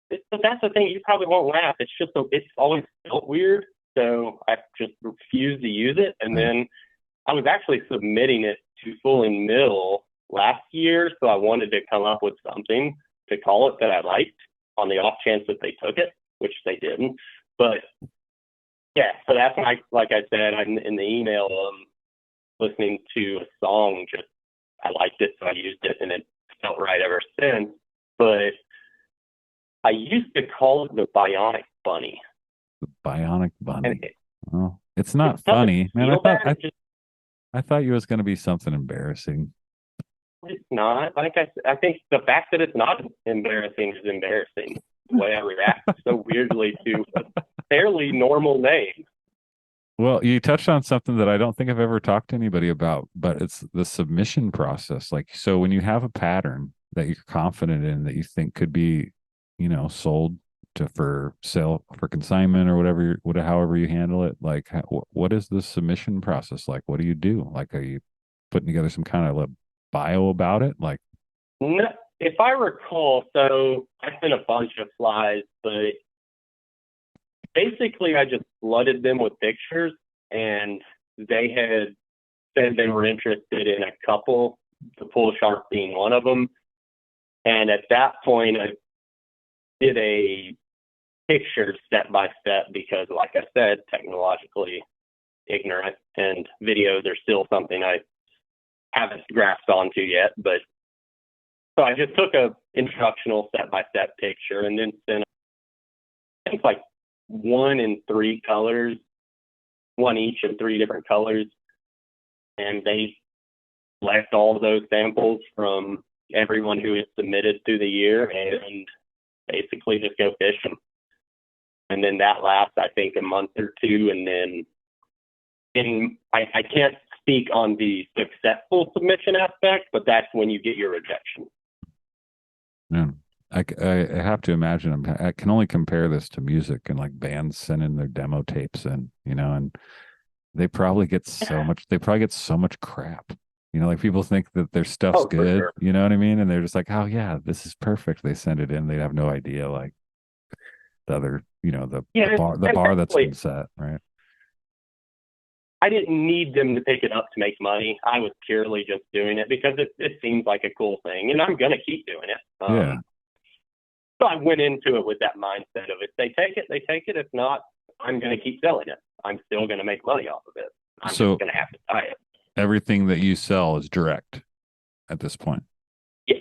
That's the thing. You probably won't laugh. It's always felt weird, so I just refused to use it. And then I was actually submitting it to Fooling Mill last year, so I wanted to come up with something to call it that I liked on the off chance that they took it, which they didn't. But yeah, so that's like I said in the email, listening to a song, I liked it, so I used it, and it felt right ever since. But I used to call it the Bionic Bunny. The Bionic Bunny. Well, it's not funny, man. I thought you was going to be something embarrassing. it's not. Like I think the fact that it's not embarrassing is embarrassing. The way I react so weirdly to a fairly normal name. Well, you touched on something that I don't think I've ever talked to anybody about, but it's the submission process. Like, so when you have a pattern that you're confident in that you think could be, sold to for sale for consignment or whatever, however you handle it, like, what is the submission process like? What do you do? Like, are you putting together some kind of a bio about it? Like, No, if I recall, so I sent a bunch of flies, but basically I just flooded them with pictures, and they had said they were interested in a couple, the pool shark being one of them. And at that point, I did a picture step by step because, like I said, technologically ignorant, and videos are still something I haven't grasped onto yet. But so I just took a instructional step by step picture and then sent, I think, like 1 in 3 colors, 1 each of 3 different colors, and they select all of those samples from everyone who has submitted through the year and basically just go fish them. And then that lasts, I think, a month or 2, and then I can't speak on the successful submission aspect, but that's when you get your rejection. Yeah. I have to imagine, I can only compare this to music and like bands sending their demo tapes in, and they probably get so much crap. Like people think that their stuff's good, sure. You know what I mean? And they're just like, oh yeah, this is perfect. They send it in. They have no idea like the other, the bar that's been set, right? I didn't need them to pick it up to make money. I was purely just doing it because it seems like a cool thing, and I'm going to keep doing it. Yeah. So I went into it with that mindset of if they take it, they take it. If not, I'm going to keep selling it. I'm still going to make money off of it. I'm just going to have to buy it. Everything that you sell is direct at this point. Yeah.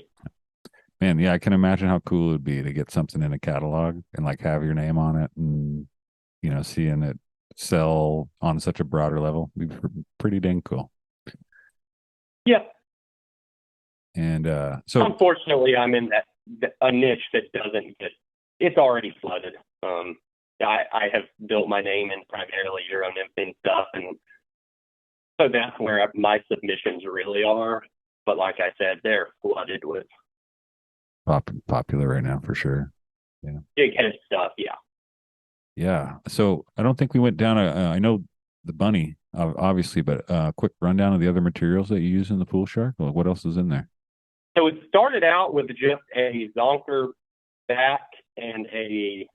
Man, yeah, I can imagine how cool it would be to get something in a catalog and like have your name on it and, seeing it sell on such a broader level. It'd be pretty dang cool. Yeah. And so unfortunately, I'm in a niche that doesn't get, it's already flooded. I have built my name in primarily Euro nymphing stuff, and so that's where my submissions really are. But like I said, they're flooded with popular right now for sure. Yeah. Big-headed stuff. Yeah. Yeah. So I don't think we went down I know the bunny, obviously, but quick rundown of the other materials that you use in the pool shark. Well, what else is in there? So it started out with just a zonker back and a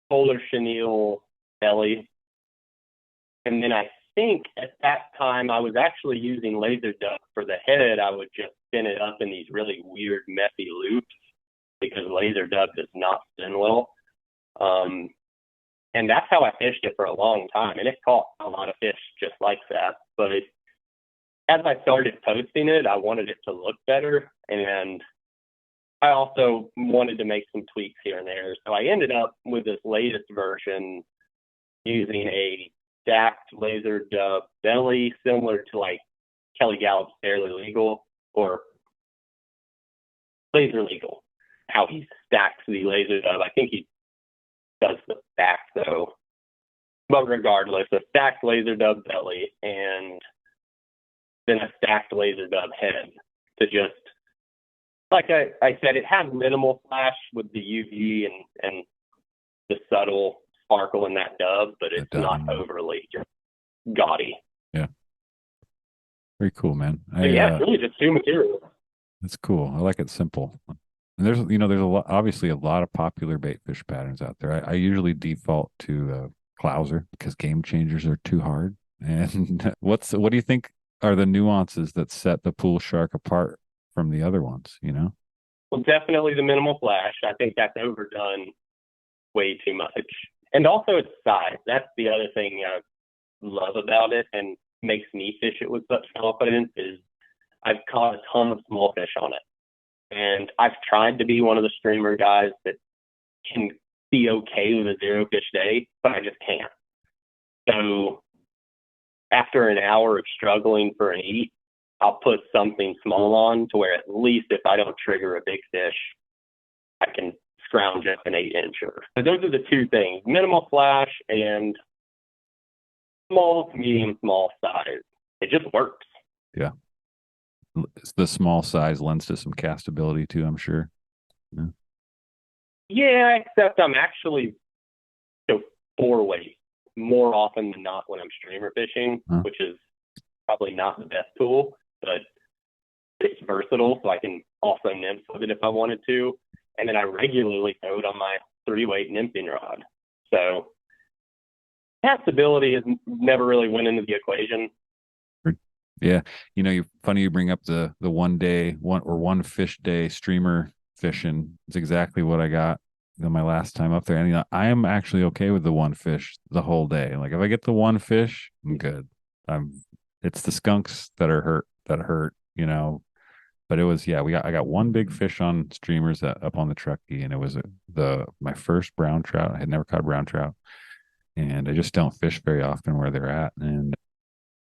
polar chenille belly. And then I think at that time I was actually using laser duck for the head. I would just spin it up in these really weird, messy loops because laser duck does not spin well. And that's how I fished it for a long time. And it caught a lot of fish just like that. But as I started posting it, I wanted it to look better. And I also wanted to make some tweaks here and there. So I ended up with this latest version using a stacked laser dub belly, similar to like Kelly Gallup's Fairly Legal or Laser Legal, how he stacks the laser dub. I think he does the back though. But regardless, a stacked laser dub belly and then a stacked laser dub head to just, like I said, it has minimal flash with the UV and the subtle sparkle in that dub, but it's not overly just gaudy. Yeah. Very cool, man. It's really just 2 materials. That's cool. I like it simple. And there's obviously a lot of popular bait fish patterns out there. I usually default to Clouser because game changers are too hard. And what do you think are the nuances that set the pool shark apart from the other ones, Well, definitely the minimal flash. I think that's overdone way too much. And also its size. That's the other thing I love about it and makes me fish it with such confidence is I've caught a ton of small fish on it. And I've tried to be one of the streamer guys that can be okay with a 0 fish day, but I just can't. So after an hour of struggling for an eat, I'll put something small on to where at least if I don't trigger a big fish, I can scrounge up an 8-incher. So those are the two things: minimal flash and small to medium small size. It just works. Yeah. The small size lends to some castability too, I'm sure. Yeah, except I'm actually 4-weight more often than not when I'm streamer fishing, which is probably not the best tool, but it's versatile, so I can also nymph with it if I wanted to. And then I regularly throw it on my 3-weight nymphing rod. So castability has never really went into the equation. Yeah. Funny you bring up the one fish day streamer fishing. It's exactly what I got my last time up there. And I am actually okay with the one fish the whole day. Like if I get the one fish, I'm good. It's the skunks that hurt, but it was, I got one big fish on streamers up on the Truckee, and it was my first brown trout. I had never caught brown trout, and I just don't fish very often where they're at. And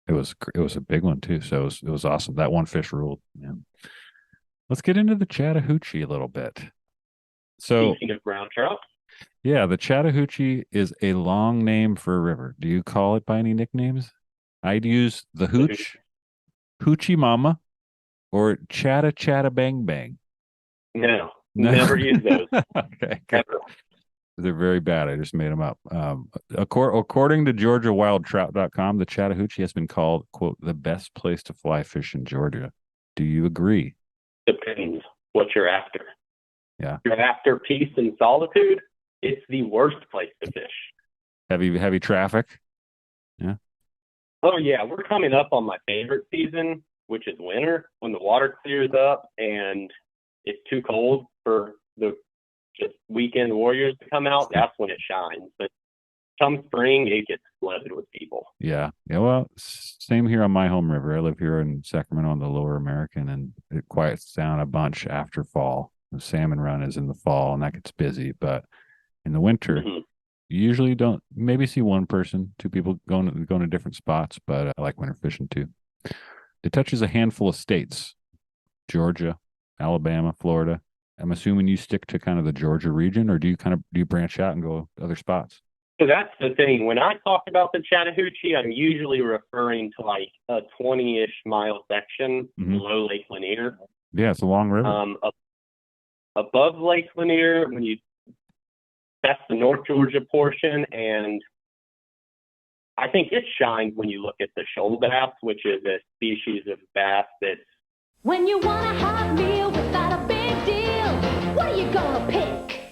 it was a big one too. So it was awesome. That one fish ruled. Yeah. Let's get into the Chattahoochee a little bit. So, speaking of brown trout, yeah, the Chattahoochee is a long name for a river. Do you call it by any nicknames? I'd use the Hoochie Mama, or Chatta Bang Bang. No, never use those. Okay, ever. They're very bad. I just made them up. According to GeorgiaWildTrout.com, the Chattahoochee has been called, quote, the best place to fly fish in Georgia. Do you agree? Depends what you're after. Yeah. If you're after peace and solitude, it's the worst place to fish. Heavy traffic? Yeah. Oh, yeah. We're coming up on my favorite season, which is winter, when the water clears up and it's too cold for the just weekend warriors to come out. That's when it shines. But come spring, it gets flooded with people. Yeah. Well, same here on my home river. I live here in Sacramento on the Lower American, and it quiets down a bunch after fall. The salmon run is in the fall, and that gets busy. But in the winter, you usually don't maybe see one person, two people going to different spots. But I like winter fishing too. It touches a handful of states: Georgia, Alabama, Florida. I'm assuming you stick to kind of the Georgia region, or do you branch out and go other spots? So that's the thing. When I talk about the Chattahoochee, I'm usually referring to like a 20-ish mile section below Lake Lanier. Yeah, it's a long river. Above Lake Lanier, that's the North Georgia portion, and I think it shines when you look at the shoal bass, which is a species of bass that's... When you want a hot meal without a big deal, what are you gonna pick?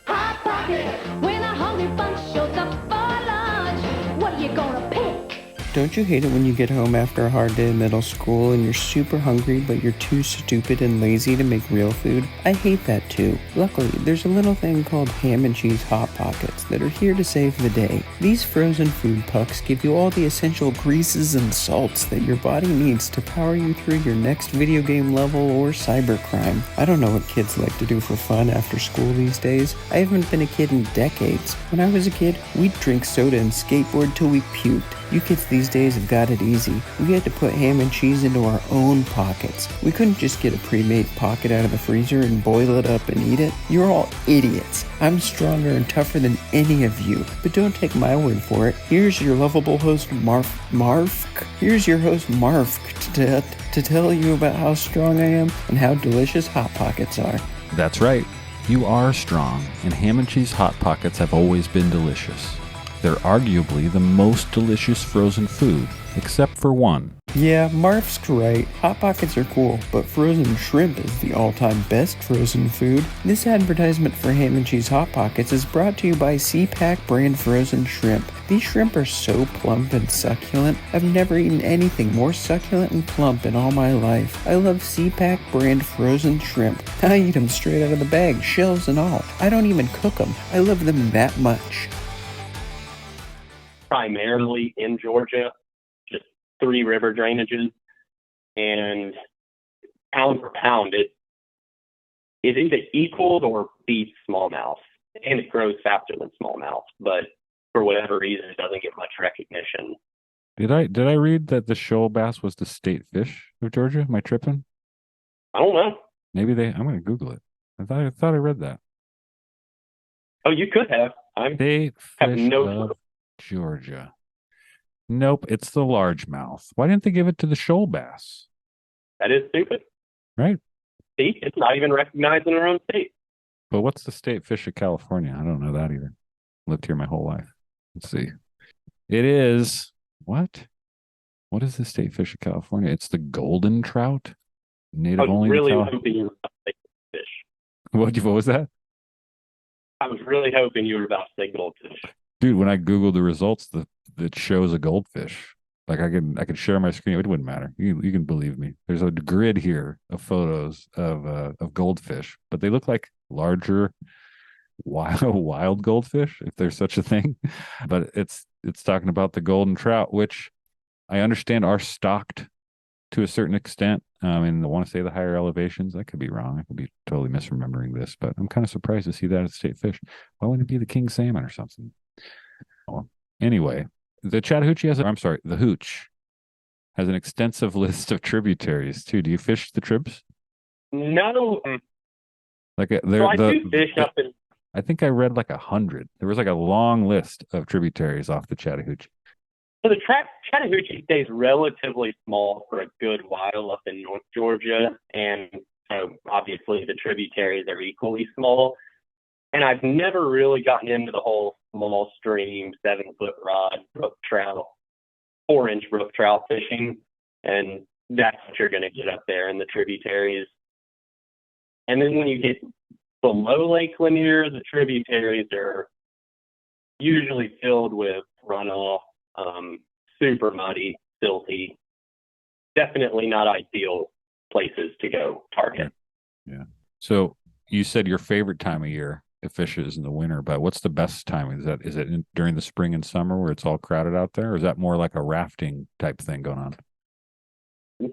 Hot Pocket. When a hungry bunch shows up for lunch, what are you gonna pick? Don't you hate it when you get home after a hard day of middle school and you're super hungry but you're too stupid and lazy to make real food? I hate that too. Luckily, there's a little thing called ham and cheese Hot Pockets that are here to save the day. These frozen food pucks give you all the essential greases and salts that your body needs to power you through your next video game level or cybercrime. I don't know what kids like to do for fun after school these days. I haven't been a kid in decades. When I was a kid, we'd drink soda and skateboard till we puked. You kids these days have got it easy. We had to put ham and cheese into our own pockets. We couldn't just get a pre-made pocket out of the freezer and boil it up and eat it. You're all idiots. I'm stronger and tougher than any of you. But don't take my word for it. Here's your lovable host, Here's your host, Marf, to tell you about how strong I am and how delicious Hot Pockets are. That's right. You are strong, and ham and cheese Hot Pockets have always been delicious. They're arguably the most delicious frozen food, except for one. Yeah, Marf's right. Hot Pockets are cool, but frozen shrimp is the all-time best frozen food. This advertisement for ham and cheese Hot Pockets is brought to you by CPAC brand frozen shrimp. These shrimp are so plump and succulent. I've never eaten anything more succulent and plump in all my life. I love CPAC brand frozen shrimp. I eat them straight out of the bag, shells and all. I don't even cook them. I love them that much. Primarily in Georgia, just 3 river drainages, and pound for pound, it either equals or beats smallmouth, and it grows faster than smallmouth, but for whatever reason, it doesn't get much recognition. Did I read that the shoal bass was the state fish of Georgia? Am I tripping? I don't know. Maybe I'm going to Google it. I thought I read that. Oh, you could have. I State have fish no of clue. Georgia. Nope, it's the largemouth. Why didn't they give it to the shoal bass? That is stupid. Right. See, it's not even recognized in our own state. But what's the state fish of California? I don't know that either. Lived here my whole life. Let's see. It is what? What is the state fish of California? It's the golden trout. I Native was only to really California. hoping you were about to say fish. What was that? I was really hoping you were about to say goldfish. Dude, when I Googled the results, that shows a goldfish. Like I could share my screen. It wouldn't matter. You can believe me. There's a grid here of photos of goldfish, but they look like larger wild goldfish, if there's such a thing. But it's talking about the golden trout, which I understand are stocked to a certain extent. And I want to say the higher elevations. I could be wrong. I could be totally misremembering this, but I'm kind of surprised to see that as state fish. Why wouldn't it be the king salmon or something? Well, anyway, the Chattahoochee the Hooch has an extensive list of tributaries too. Do you fish the tribs? No. Like So I do fish up in. I think I read like 100. There was like a long list of tributaries off the Chattahoochee. So the Chattahoochee stays relatively small for a good while up in North Georgia, and obviously the tributaries are equally small. And I've never really gotten into the whole small stream, 7-foot rod brook trout, 4-inch brook trout fishing, and that's what you're going to get up there in the tributaries. And then when you get below Lake Clymore, the tributaries are usually filled with runoff, super muddy, silty. Definitely not ideal places to go target. Yeah. So you said your favorite time of year to fish is in the winter, but what's the best time? Is it during the spring and summer where it's all crowded out there, or is that more like a rafting type thing going on?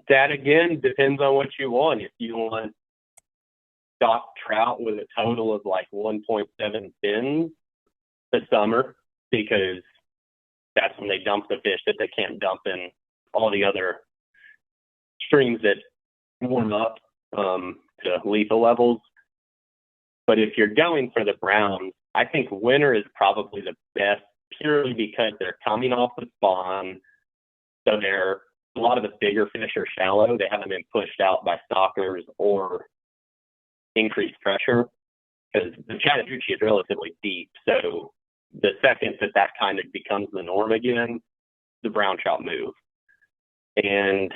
That again depends on what you want. If you want stock trout with a total of like 1.7 fins this summer, because that's when they dump the fish that they can't dump in all the other streams that warm up to lethal levels. But if you're going for the browns, I think winter is probably the best, purely because they're coming off the spawn. So a lot of the bigger fish are shallow. They haven't been pushed out by stockers or increased pressure, because the Chattahoochee is relatively deep. So the second that kind of becomes the norm again, the brown trout move. And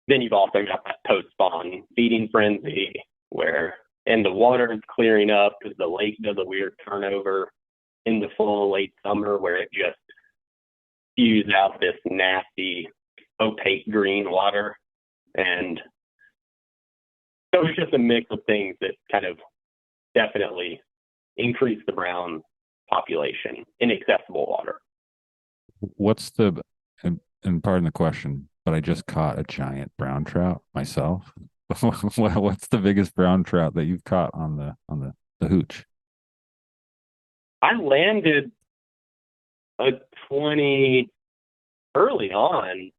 then you've also got that post-spawn feeding frenzy and the water is clearing up because the lake does a weird turnover in the full late summer where it just spews out this nasty opaque green water. And so it's just a mix of things that kind of definitely increase the brown population in accessible water. What's and pardon the question, but I just caught a giant brown trout myself. What's the biggest brown trout that you've caught on the Hooch? I landed a 20 early on,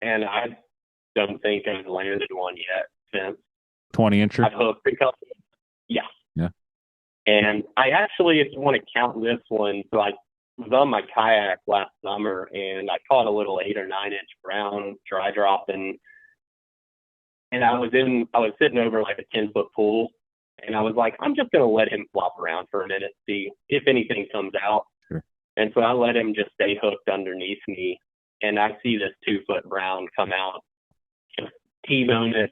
and I don't think I've landed one yet since. 20-incher? I've hooked a couple. Yeah. Yeah. And I actually, if you want to count this one, so I was on my kayak last summer, and I caught a little 8 or 9 inch brown dry dropping. And I was sitting over like a 10-foot pool, and I was like, I'm just going to let him flop around for a minute, see if anything comes out. Sure. And so I let him just stay hooked underneath me, and I see this 2-foot brown come out, just T-bone it,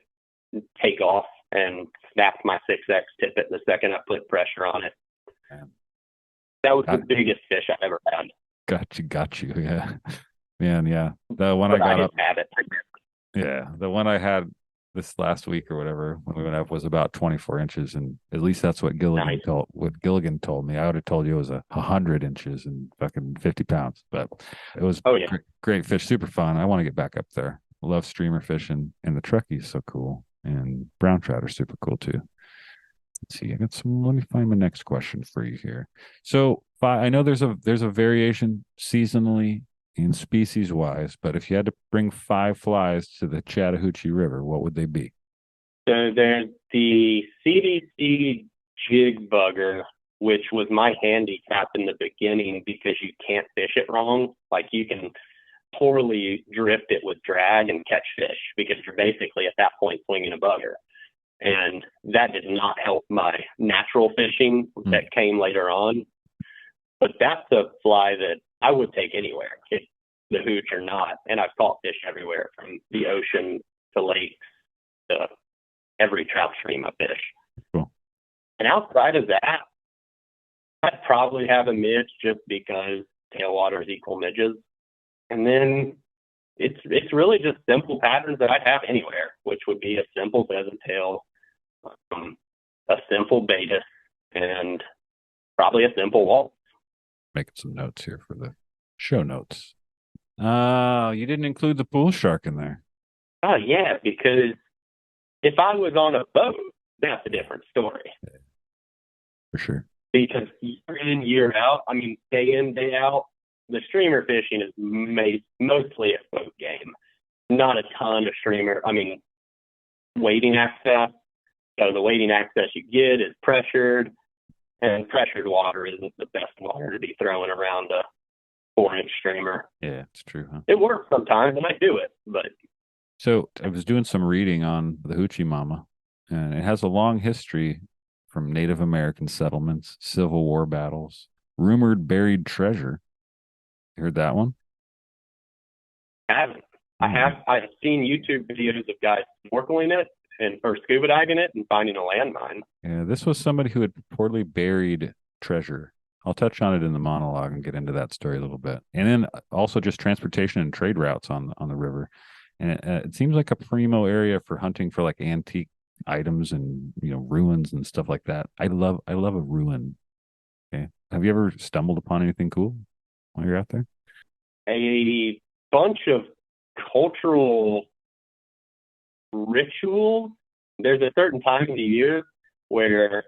take off, and snapped my 6X tippet the second I put pressure on it. Man. That was the biggest fish I ever had. Got you. Yeah. Man, yeah. The one I got up. Have it. Yeah. The one I had this last week or whatever when we went up was about 24 inches, and at least that's what Gilligan told me. I would have told you it was 100 inches and fucking 50 pounds, but it was great fish, super fun. I want to get back up there. Love streamer fishing, and the Truckee is so cool, and brown trout are super cool too. Let's see. Let me find my next question for you here. So I know there's a variation seasonally in species wise, but if you had to bring 5 flies to the Chattahoochee River, what would they be? So there's the CDC jig bugger, which was my handicap in the beginning because you can't fish it wrong. Like you can poorly drift it with drag and catch fish because you're basically at that point swinging a bugger. And that did not help my natural fishing that came later on. But that's a fly that I would take anywhere, if the hooch or not. And I've caught fish everywhere, from the ocean to lakes to every trout stream I fish. Cool. And outside of that, I'd probably have a midge just because tailwaters equal midges. And then it's really just simple patterns that I'd have anywhere, which would be a simple pheasant tail, a simple baetis, and probably a simple waltz. Making some notes here for the show notes. You didn't include the pool shark in there. Oh, yeah, because if I was on a boat, that's a different story. For sure. Because year in, year out, I mean, day in, day out, the streamer fishing is mostly a boat game. Not a ton of streamer, wading access. So the wading access you get is pressured, and pressured water isn't the best water to be throwing around a 4-inch streamer. Yeah, it's true, huh? It works sometimes, and I do it, but... So I was doing some reading on the Hoochie Mama, and it has a long history from Native American settlements, Civil War battles, rumored buried treasure. You heard that one? I haven't. I've seen YouTube videos of guys snorkeling it or scuba diving it and finding a landmine. Yeah, this was somebody who had poorly buried treasure. I'll touch on it in the monologue and get into that story a little bit. And then also just transportation and trade routes on the river. And it seems like a primo area for hunting for like antique items and, ruins and stuff like that. I love a ruin. Okay. Have you ever stumbled upon anything cool while you're out there? A bunch of cultural rituals. There's a certain time of the year where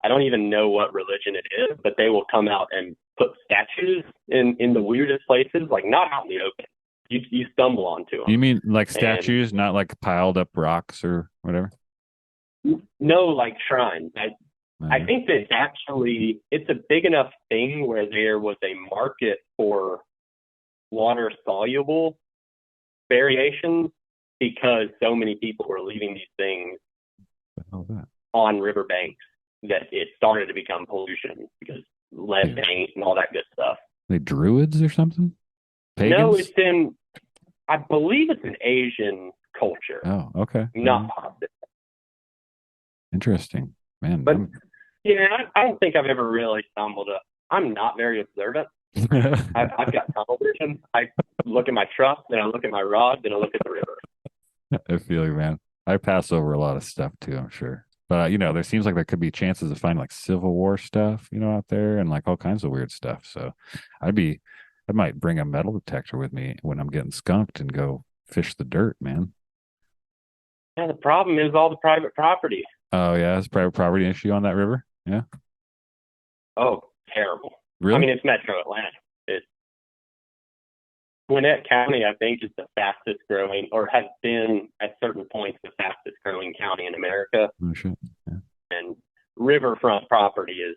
I don't even know what religion it is, but they will come out and put statues in the weirdest places, like not out in the open. You stumble onto them. You mean like statues, not like piled up rocks or whatever? No, like shrines. I think that actually it's a big enough thing where there was a market for water soluble variations because so many people were leaving these things on riverbanks that it started to become pollution because lead paint and all that good stuff. They druids or something? Pagans? No, I believe it's an Asian culture. Oh, okay. Not positive. Interesting, man. But I don't think I've ever really stumbled up. I'm not very observant. I've got tunnel vision. I look at my truck, then I look at my rod, then I look at the river. I feel you, man. I pass over a lot of stuff too, I'm sure. But there seems like there could be chances of finding like Civil War stuff, out there, and like all kinds of weird stuff. So I might bring a metal detector with me when I'm getting skunked and go fish the dirt, man. Yeah, the problem is all the private property. Oh yeah, it's a private property issue on that river. Yeah. Oh, terrible. Really? It's Metro Atlanta. Gwinnett County, I think, is the fastest growing, or has been at certain points the fastest growing county in America. Oh shit. Yeah. And riverfront property is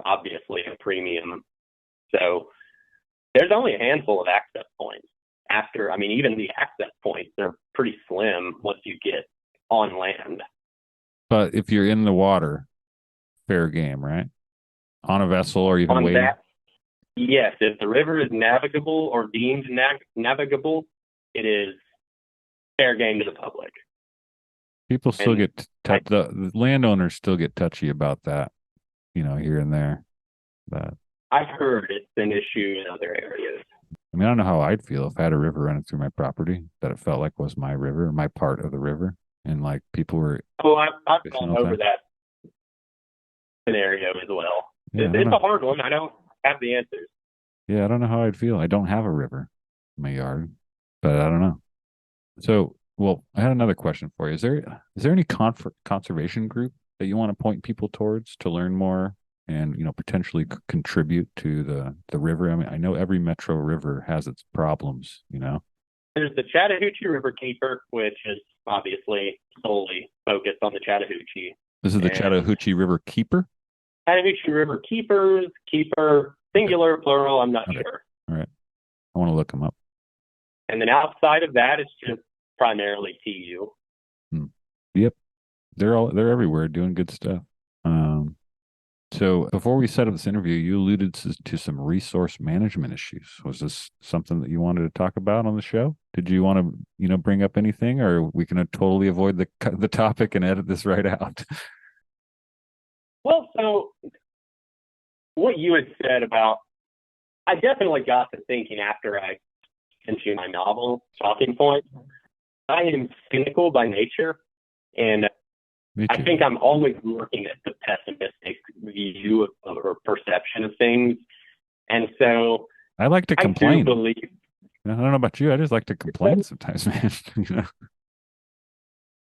obviously a premium. So there's only a handful of access points. Even the access points are pretty slim once you get on land. But if you're in the water, fair game, right? On a vessel or even waiting? Yes, if the river is navigable or deemed navigable, it is fair game to the public. People still get the landowners still get touchy about that, here and there. But I've heard it's an issue in other areas. I don't know how I'd feel if I had a river running through my property that it felt like was my river, my part of the river, and like people were. Oh, I've gone over that scenario as well. Yeah, it's a hard one. I don't have the answers. Yeah, I don't know how I'd feel. I don't have a river in my yard, but I don't know. So, I had another question for you. Is there any conservation group that you want to point people towards to learn more and, potentially contribute to the river? I mean, I know every metro river has its problems, There's the Chattahoochee River Keeper, which is obviously solely focused on the Chattahoochee. This is the Chattahoochee River Keeper? Chattahoochee River Keepers, Keeper, singular, plural, I'm not sure. All right. I want to look them up. And then outside of that, it's just primarily TU. Yep. They're everywhere doing good stuff. So before we set up this interview, you alluded to some resource management issues. Was this something that you wanted to talk about on the show? Did you want to, bring up anything, or we can totally avoid the topic and edit this right out? Well, so what you had said about, I definitely got to thinking after I sent you my novel, Talking Point. I am cynical by nature, and I think I'm always looking at the pessimistic view of or perception of things. And so I like to complain. I do believe. I don't know about you. I just like to complain sometimes, man.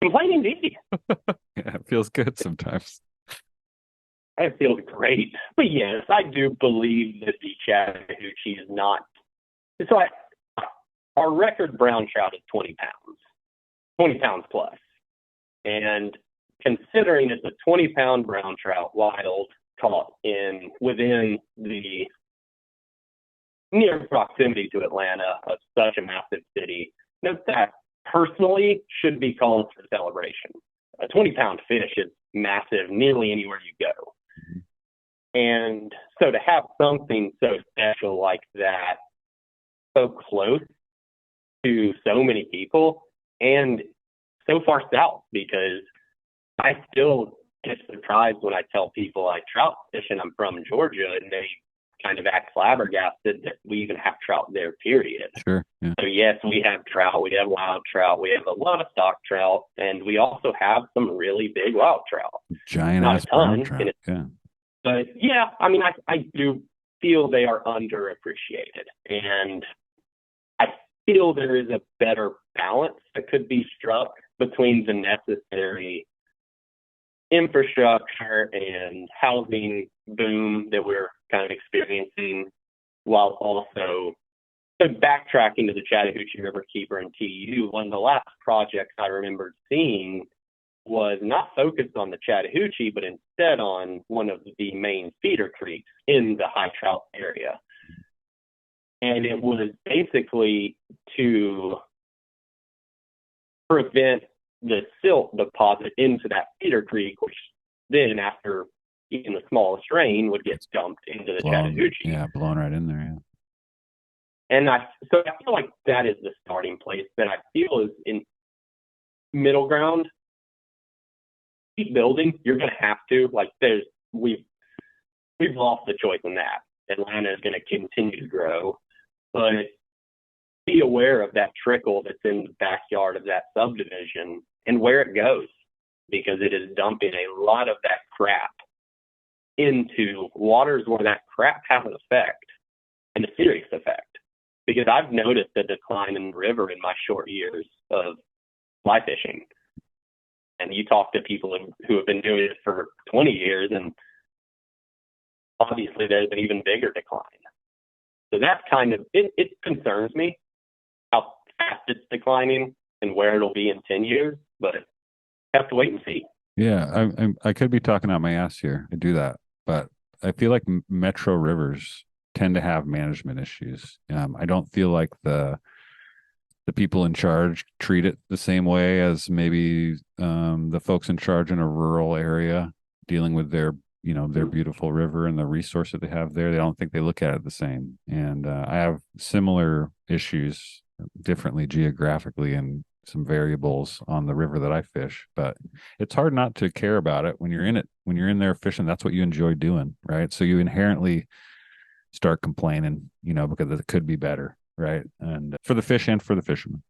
Complaining's easy. Yeah, it feels good sometimes. It feels great. But yes, I do believe that the Chattahoochee is not. So our record brown trout is 20 pounds plus. And considering it's a 20-pound brown trout wild caught within the near proximity to Atlanta of such a massive city, that personally should be called for celebration. A 20-pound fish is massive nearly anywhere you go. And so to have something so special like that so close to so many people and so far south, because I still get surprised when I tell people I trout fish and I'm from Georgia, and they kind of act flabbergasted that we even have trout there, period. Sure. Yeah. So yes, we have trout, we have wild trout, we have a lot of stock trout, and we also have some really big wild trout. Giant Not ass a ton, brown trout. Yeah. But yeah, I mean, I do feel they are underappreciated, and I feel there is a better balance that could be struck between the necessary infrastructure and housing boom that we're kind of experiencing, while also backtracking to the Chattahoochee River Keeper and TU. One of the last projects I remembered seeing was not focused on the Chattahoochee, but instead on one of the main feeder creeks in the high trout area. And it was basically to prevent the silt deposit into that feeder creek, which then after even the smallest rain would get dumped into the Chattahoochee. Yeah, blown right in there. Yeah. And so I feel like that is the starting place that I feel is in middle ground. Keep building. You're going to have to. Like we've lost the choice in that. Atlanta is going to continue to grow, but be aware of that trickle that's in the backyard of that subdivision and where it goes, because it is dumping a lot of that crap into waters where that crap has an effect, and a serious effect. Because I've noticed a decline in the river in my short years of fly fishing. And you talk to people who have been doing it for 20 years, and obviously there's an even bigger decline. So that's kind of, it concerns me how fast it's declining and where it'll be in 10 years, but have to wait and see. Yeah, I could be talking out my ass here. I do that, but I feel like metro rivers tend to have management issues. I don't feel like the people in charge treat it the same way as maybe the folks in charge in a rural area dealing with their beautiful river and the resource that they have there. They don't think they look at it the same. And I have similar issues differently geographically and some variables on the river that I fish, but it's hard not to care about it when you're in it, when you're in there fishing. That's what you enjoy doing, right? So you inherently start complaining, because it could be better, right? And for the fish and for the fishermen.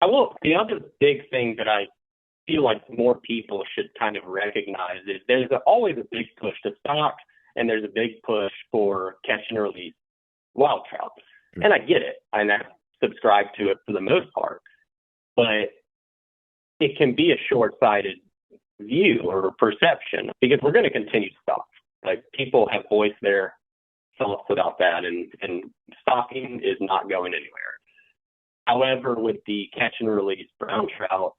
The other big thing that I feel like more people should kind of recognize is there's always a big push to stock, and there's a big push for catch and release wild trout. Sure. And I get it, and I subscribe to it for the most part, but it can be a short-sighted view or perception, because we're going to continue to stock. Like, people have voiced their thoughts about that, and stocking is not going anywhere. However, with the catch and release brown trout,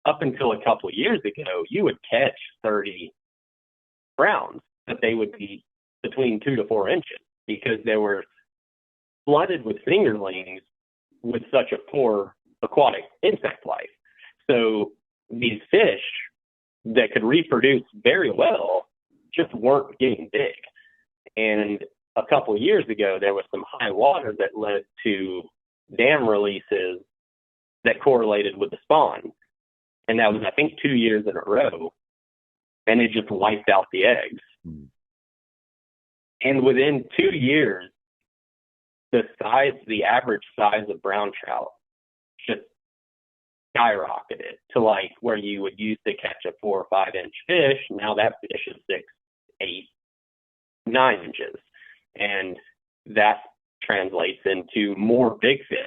up until a couple of years ago, you would catch 30 browns, but they would be between 2 to 4 inches because they were flooded with fingerlings with such a poor aquatic insect life. So these fish that could reproduce very well just weren't getting big. And a couple of years ago, there was some high water that led to dam releases that correlated with the spawn. And that was, I think, 2 years in a row. And it just wiped out the eggs. And within 2 years, the average size of brown trout just skyrocketed to like where you would used to catch a 4 or 5 inch fish. Now that fish is 6, 8, 9 inches. And that translates into more big fish.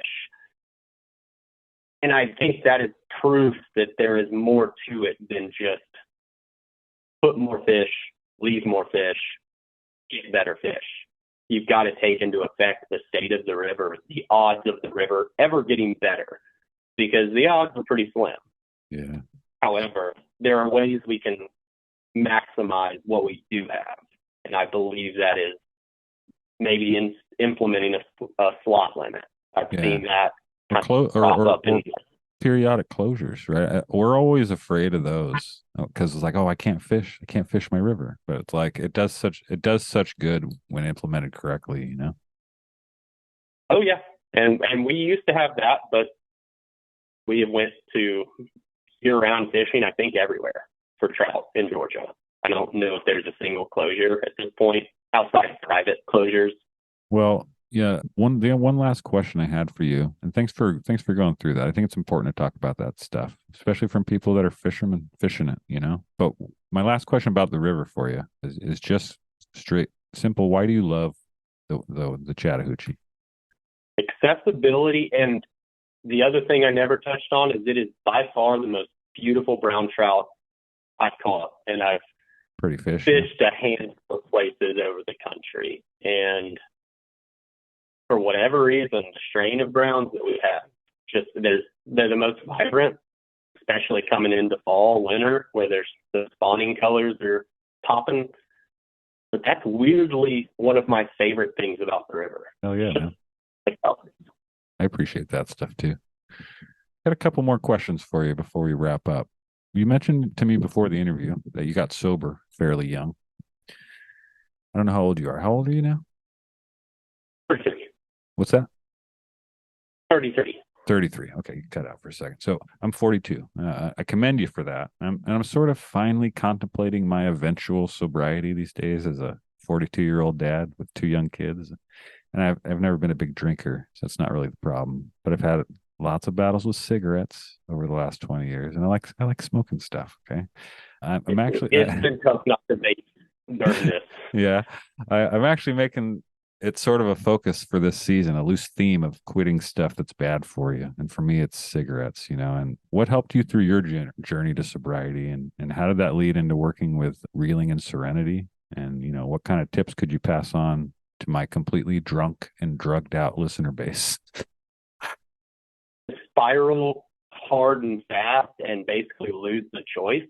And I think that is proof that there is more to it than just put more fish, leave more fish, get better fish. You've got to take into effect the state of the river, the odds of the river ever getting better, because the odds are pretty slim. Yeah. However, there are ways we can maximize what we do have. And I believe that is maybe implementing a slot limit. I've seen that or periodic closures, right? We're always afraid of those because it's like, oh, I can't fish my river, but it's like it does such good when implemented correctly, you know. Oh yeah, and we used to have that, but we went to year-round fishing, I think, everywhere for trout in Georgia. I don't know if there's a single closure at this point outside of private closures. Well, yeah. One last question I had for you, and thanks for going through that. I think it's important to talk about that stuff, especially from people that are fishermen fishing it, you know. But my last question about the river for you is just straight simple. Why do you love the Chattahoochee? Accessibility, and the other thing I never touched on is it is by far the most beautiful brown trout I've caught, and I've fished a handful of places over the country, and for whatever reason, the strain of browns that we have, just they're the most vibrant, especially coming into fall, winter, where there's the spawning colors are popping. But that's weirdly one of my favorite things about the river. Oh yeah, man. I appreciate that stuff too. Got a couple more questions for you before we wrap up. You mentioned to me before the interview that you got sober fairly young. I don't know how old you are. How old are you now? 33. What's that? 33. 33. Okay, cut out for a second. So I'm 42. I commend you for that. I'm sort of finally contemplating my eventual sobriety these days as a 42-year-old dad with 2 young kids. And I've never been a big drinker, so that's not really the problem. But I've had lots of battles with cigarettes over the last 20 years, and I like smoking stuff. Okay, I'm actually. It's been tough not to vape during this. Yeah, I'm actually making it sort of a focus for this season, a loose theme of quitting stuff that's bad for you. And for me, it's cigarettes. You know, and what helped you through your journey to sobriety, and how did that lead into working with Reeling and Serenity? And you know, what kind of tips could you pass on to my completely drunk and drugged out listener base? Spiral hard and fast and basically lose the choice.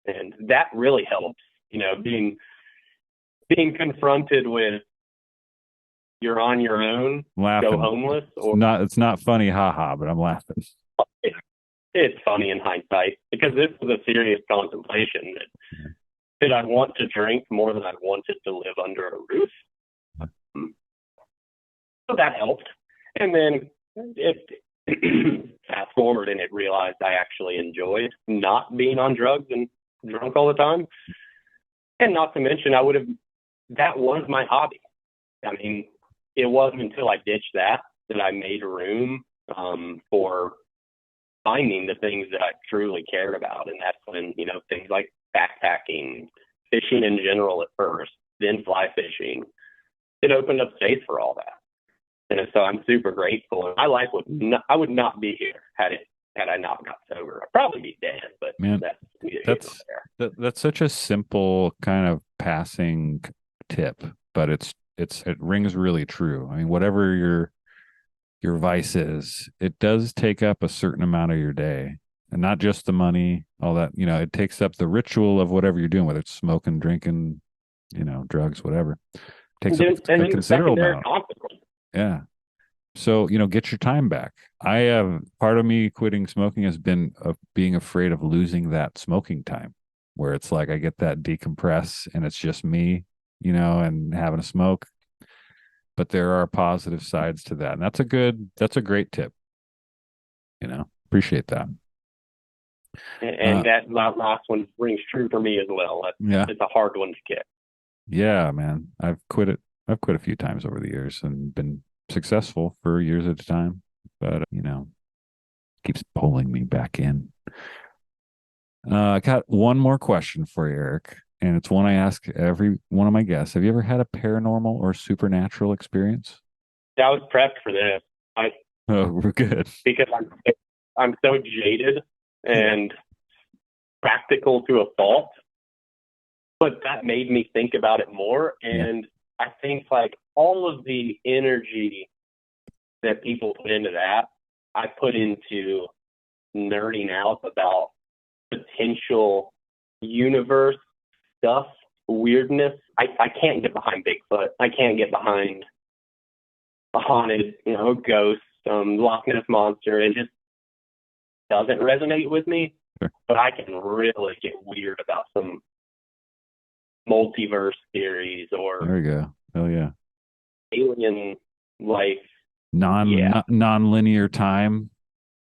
And that really helps, you know, being confronted with you're on your own, laughing. Go homeless. Or it's not funny, haha, but I'm laughing. It's funny in hindsight because this was a serious contemplation that did I want to drink more than I wanted to live under a roof? So that helped. And then fast forward and it realized I actually enjoyed not being on drugs and drunk all the time. And not to mention that was my hobby. I mean, it wasn't until I ditched that I made room for finding the things that I truly cared about. And that's when, you know, things like backpacking, fishing in general at first, then fly fishing, it opened up space for all that. And so I'm super grateful. And my life I would not be here had it had I not got sober. I'd probably be dead, but Man, that's such a simple kind of passing tip, but it rings really true. I mean, whatever your vice is, it does take up a certain amount of your day, and not just the money, all that. It takes up the ritual of whatever you're doing, whether it's smoking, drinking, drugs, whatever. It takes up a considerable amount. Yeah. So, get your time back. Part of me quitting smoking has been being afraid of losing that smoking time, where it's like I get that decompress and it's just me, and having a smoke. But there are positive sides to that. And that's a great tip. Appreciate that. And that last one rings true for me as well. It's a hard one to get. Yeah, man. I've quit a few times over the years and been successful for years at a time, but keeps pulling me back in. I got one more question for you, Erik, and it's one I ask every one of my guests. Have you ever had a paranormal or supernatural experience? Yeah, I was prepped for this. We're good. Because I'm so jaded and practical to a fault, but that made me think about it more. And I think like all of the energy that people put into that, I put into nerding out about potential universe stuff, weirdness. I can't get behind Bigfoot. I can't get behind a haunted, ghost, Loch Ness monster. It just doesn't resonate with me. Sure. But I can really get weird about some multiverse theories or there we go. Oh yeah. Alien life. Non-linear time,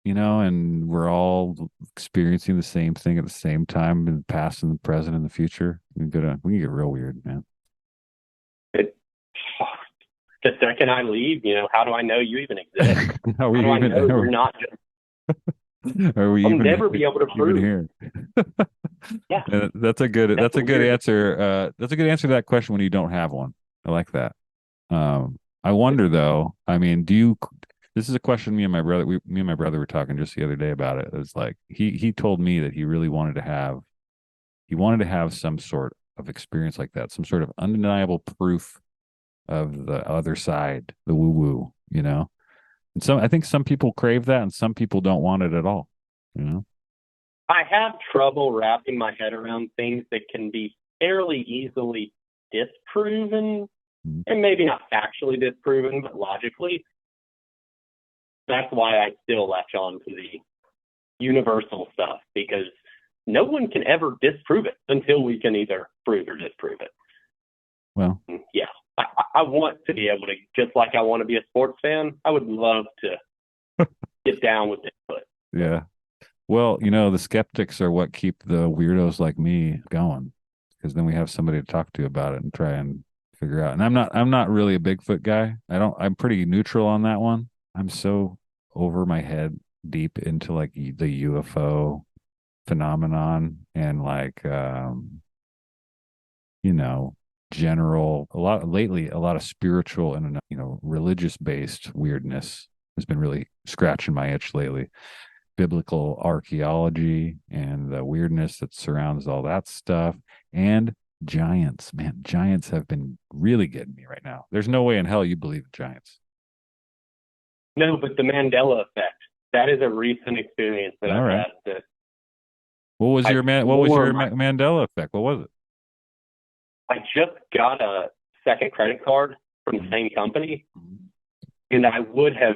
and we're all experiencing the same thing at the same time in the past and the present and the future. We can get real weird, man. The second I leave, how do I know you even exist? How do I know you're not just I'll never be able to prove here. Yeah. That's a good answer. That's a good answer to that question when you don't have one. I like that. I wonder though, I mean, this is a question me and my brother were talking just the other day about it. It was like he told me that he really wanted to have some sort of experience like that, some sort of undeniable proof of the other side, the woo-woo, and I think some people crave that and some people don't want it at all, I have trouble wrapping my head around things that can be fairly easily disproven, and maybe not factually disproven, but logically. That's why I still latch on to the universal stuff, because no one can ever disprove it until we can either prove or disprove it. Well, yeah, I want to be able to, just like I want to be a sports fan, I would love to get down with Bigfoot. Yeah. Well, the skeptics are what keep the weirdos like me going, because then we have somebody to talk to about it and try and figure out. And I'm not really a Bigfoot guy. I'm pretty neutral on that one. I'm so over my head deep into like the UFO phenomenon and like general a lot of spiritual and religious based weirdness has been really scratching my itch lately. Biblical archaeology and the weirdness that surrounds all that stuff, and giants. Man, giants have been really getting me right now. There's no way in hell you believe in giants. No, but the Mandela effect, that is a recent experience that I've had. That what was your Mandela effect? What was it? I just got a second credit card from the same company, and I would have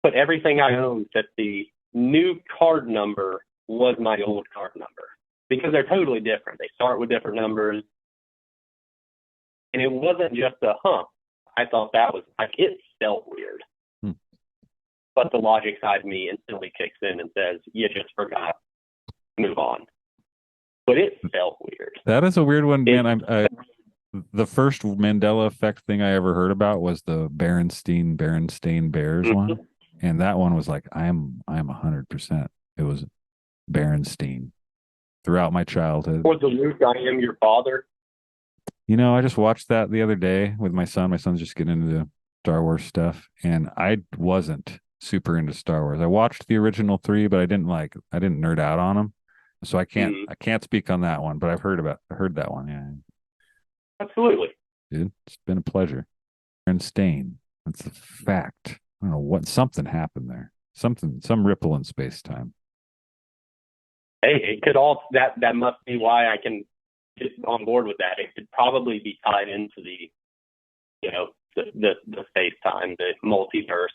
put everything I owned that the new card number was my old card number, because they're totally different. They start with different numbers. And it wasn't just I thought that was like, it felt weird. But the logic side of me instantly kicks in and says, you just forgot, move on. But it felt weird. That is a weird one, man. The first Mandela effect thing I ever heard about was the Berenstain Bears one. And that one was like, I'm 100%. It was Berenstain throughout my childhood. Or the Luke, I am your father. I just watched that the other day with my son. My son's just getting into the Star Wars stuff, and I wasn't super into Star Wars. I watched the original 3, but I didn't nerd out on them. So I can't speak on that one, but I've heard that one. Yeah. Absolutely. Dude, it's been a pleasure. And Stain. That's a fact. I don't know what, something happened there. Some ripple in space-time. Hey, it could all, that must be why I can get on board with that. It could probably be tied into the, the space-time, the multiverse,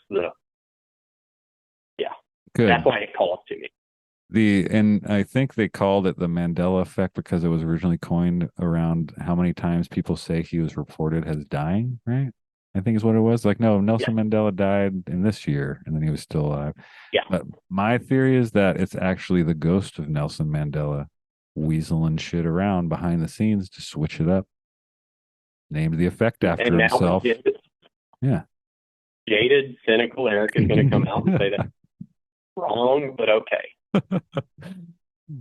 Good. That's why it calls to me. And I think they called it the Mandela effect because it was originally coined around how many times people say he was reported as dying, right? I think is what it was. Like, no, Nelson Mandela died in this year and then he was still alive. Yeah. But my theory is that it's actually the ghost of Nelson Mandela weaseling shit around behind the scenes to switch it up. Named the effect after himself. Yeah. Jaded, cynical Erik is going to come out and say that wrong, but okay.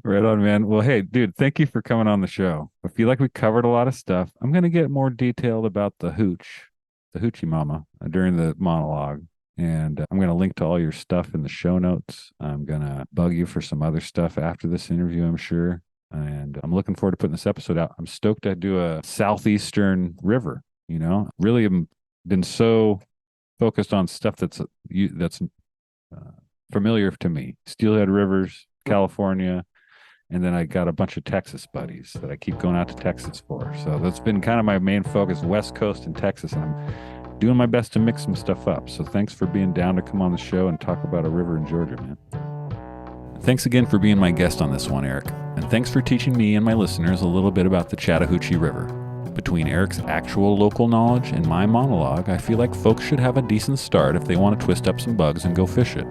Right on, man. Well, hey, dude, thank you for coming on the show. I feel like we covered a lot of stuff. I'm going to get more detailed about the Hoochie Mama during the monologue. And I'm going to link to all your stuff in the show notes. I'm going to bug you for some other stuff after this interview, I'm sure. And I'm looking forward to putting this episode out. I'm stoked to do a southeastern river, really have been so focused on stuff that's familiar to me. Steelhead Rivers, California. And then I got a bunch of Texas buddies that I keep going out to Texas for. So that's been kind of my main focus, West Coast and Texas. And I'm doing my best to mix some stuff up. So thanks for being down to come on the show and talk about a river in Georgia, man. Thanks again for being my guest on this one, Erik. And thanks for teaching me and my listeners a little bit about the Chattahoochee River. Between Erik's actual local knowledge and my monologue, I feel like folks should have a decent start if they want to twist up some bugs and go fish it.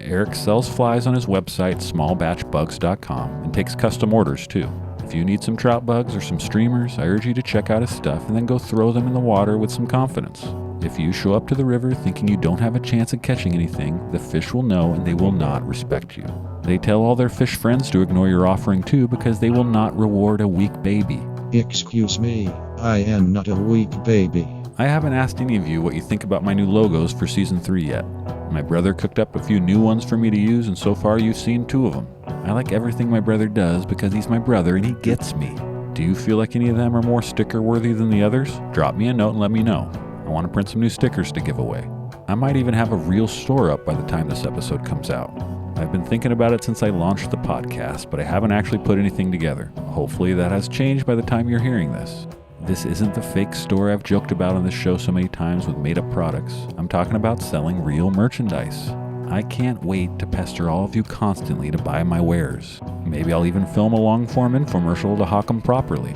Erik sells flies on his website, smallbatchbugs.com, and takes custom orders too. If you need some trout bugs or some streamers, I urge you to check out his stuff and then go throw them in the water with some confidence. If you show up to the river thinking you don't have a chance at catching anything, the fish will know and they will not respect you. They tell all their fish friends to ignore your offering too because they will not reward a weak baby. Excuse me, I am not a weak baby. I haven't asked any of you what you think about my new logos for Season 3 yet. My brother cooked up a few new ones for me to use, and so far you've seen 2 of them. I like everything my brother does because he's my brother and he gets me. Do you feel like any of them are more sticker-worthy than the others? Drop me a note and let me know. I want to print some new stickers to give away. I might even have a real store up by the time this episode comes out. I've been thinking about it since I launched the podcast, but I haven't actually put anything together. Hopefully that has changed by the time you're hearing this. This isn't the fake store I've joked about on this show so many times with made-up products. I'm talking about selling real merchandise. I can't wait to pester all of you constantly to buy my wares. Maybe I'll even film a long-form infomercial to hawk them properly.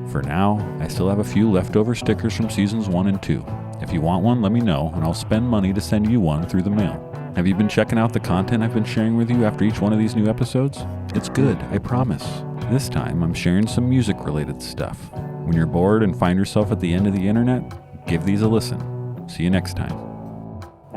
For now, I still have a few leftover stickers from Seasons 1 and 2. If you want one, let me know, and I'll spend money to send you one through the mail. Have you been checking out the content I've been sharing with you after each one of these new episodes? It's good, I promise. This time, I'm sharing some music-related stuff. When you're bored and find yourself at the end of the internet, give these a listen. See you next time.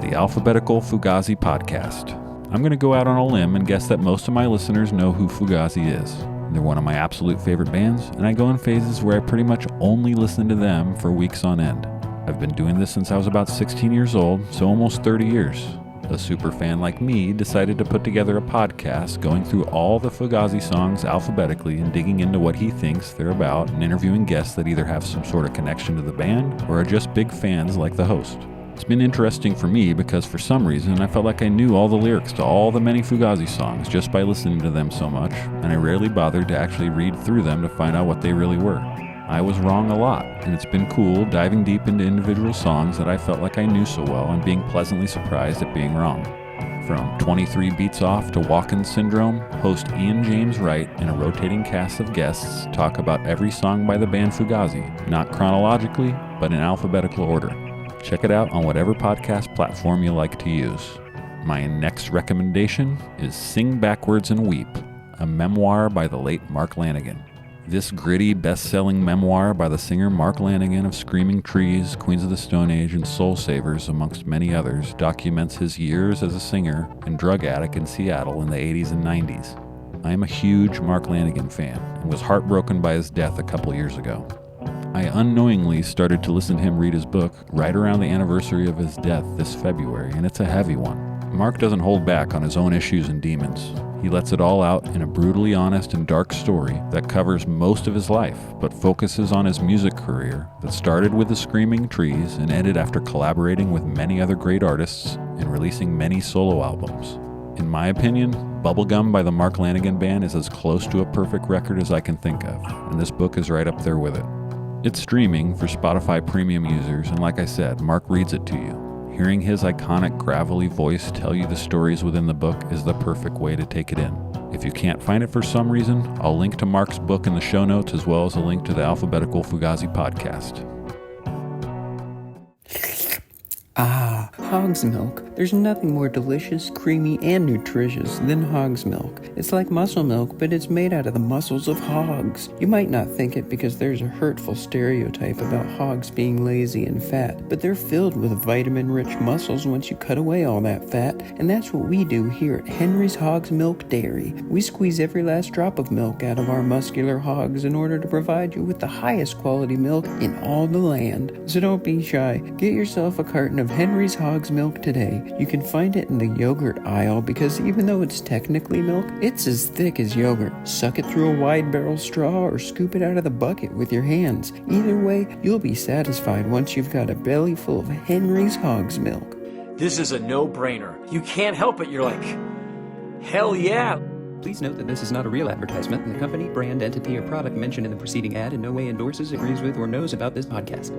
The Alphabetical Fugazi Podcast. I'm going to go out on a limb and guess that most of my listeners know who Fugazi is. They're one of my absolute favorite bands, and I go in phases where I pretty much only listen to them for weeks on end. I've been doing this since I was about 16 years old, so almost 30 years. A super fan like me decided to put together a podcast going through all the Fugazi songs alphabetically and digging into what he thinks they're about and interviewing guests that either have some sort of connection to the band or are just big fans like the host. It's been interesting for me because for some reason I felt like I knew all the lyrics to all the many Fugazi songs just by listening to them so much, and I rarely bothered to actually read through them to find out what they really were. I was wrong a lot, and it's been cool diving deep into individual songs that I felt like I knew so well and being pleasantly surprised at being wrong. From 23 Beats Off to Walk-In Syndrome, host Ian James Wright and a rotating cast of guests talk about every song by the band Fugazi, not chronologically, but in alphabetical order. Check it out on whatever podcast platform you like to use. My next recommendation is Sing Backwards and Weep, a memoir by the late Mark Lanegan. This gritty, best-selling memoir by the singer Mark Lanegan of Screaming Trees, Queens of the Stone Age, and Soul Savers, amongst many others, documents his years as a singer and drug addict in Seattle in the 80s and 90s. I am a huge Mark Lanegan fan and was heartbroken by his death a couple years ago. I unknowingly started to listen to him read his book right around the anniversary of his death this February, and it's a heavy one. Mark doesn't hold back on his own issues and demons. He lets it all out in a brutally honest and dark story that covers most of his life, but focuses on his music career that started with the Screaming Trees and ended after collaborating with many other great artists and releasing many solo albums. In my opinion, Bubblegum by the Mark Lanegan Band is as close to a perfect record as I can think of, and this book is right up there with it. It's streaming for Spotify Premium users, and like I said, Mark reads it to you. Hearing his iconic gravelly voice tell you the stories within the book is the perfect way to take it in. If you can't find it for some reason, I'll link to Mark's book in the show notes as well as a link to the Alphabetical Fugazi podcast. Ah, hog's milk. There's nothing more delicious, creamy, and nutritious than hog's milk. It's like muscle milk, but it's made out of the muscles of hogs. You might not think it because there's a hurtful stereotype about hogs being lazy and fat, but they're filled with vitamin-rich muscles once you cut away all that fat, and that's what we do here at Henry's Hogs Milk Dairy. We squeeze every last drop of milk out of our muscular hogs in order to provide you with the highest quality milk in all the land. So don't be shy. Get yourself a carton of Henry's Hogs Milk today. You can find it in the yogurt aisle because even though it's technically milk, it's as thick as yogurt. Suck it through a wide barrel straw or scoop it out of the bucket with your hands. Either way, you'll be satisfied once you've got a belly full of Henry's Hogs Milk. This is a no-brainer. You can't help it. You're like, hell yeah. Please note that this is not a real advertisement, and the company, brand, entity, or product mentioned in the preceding ad in no way endorses, agrees with, or knows about this podcast.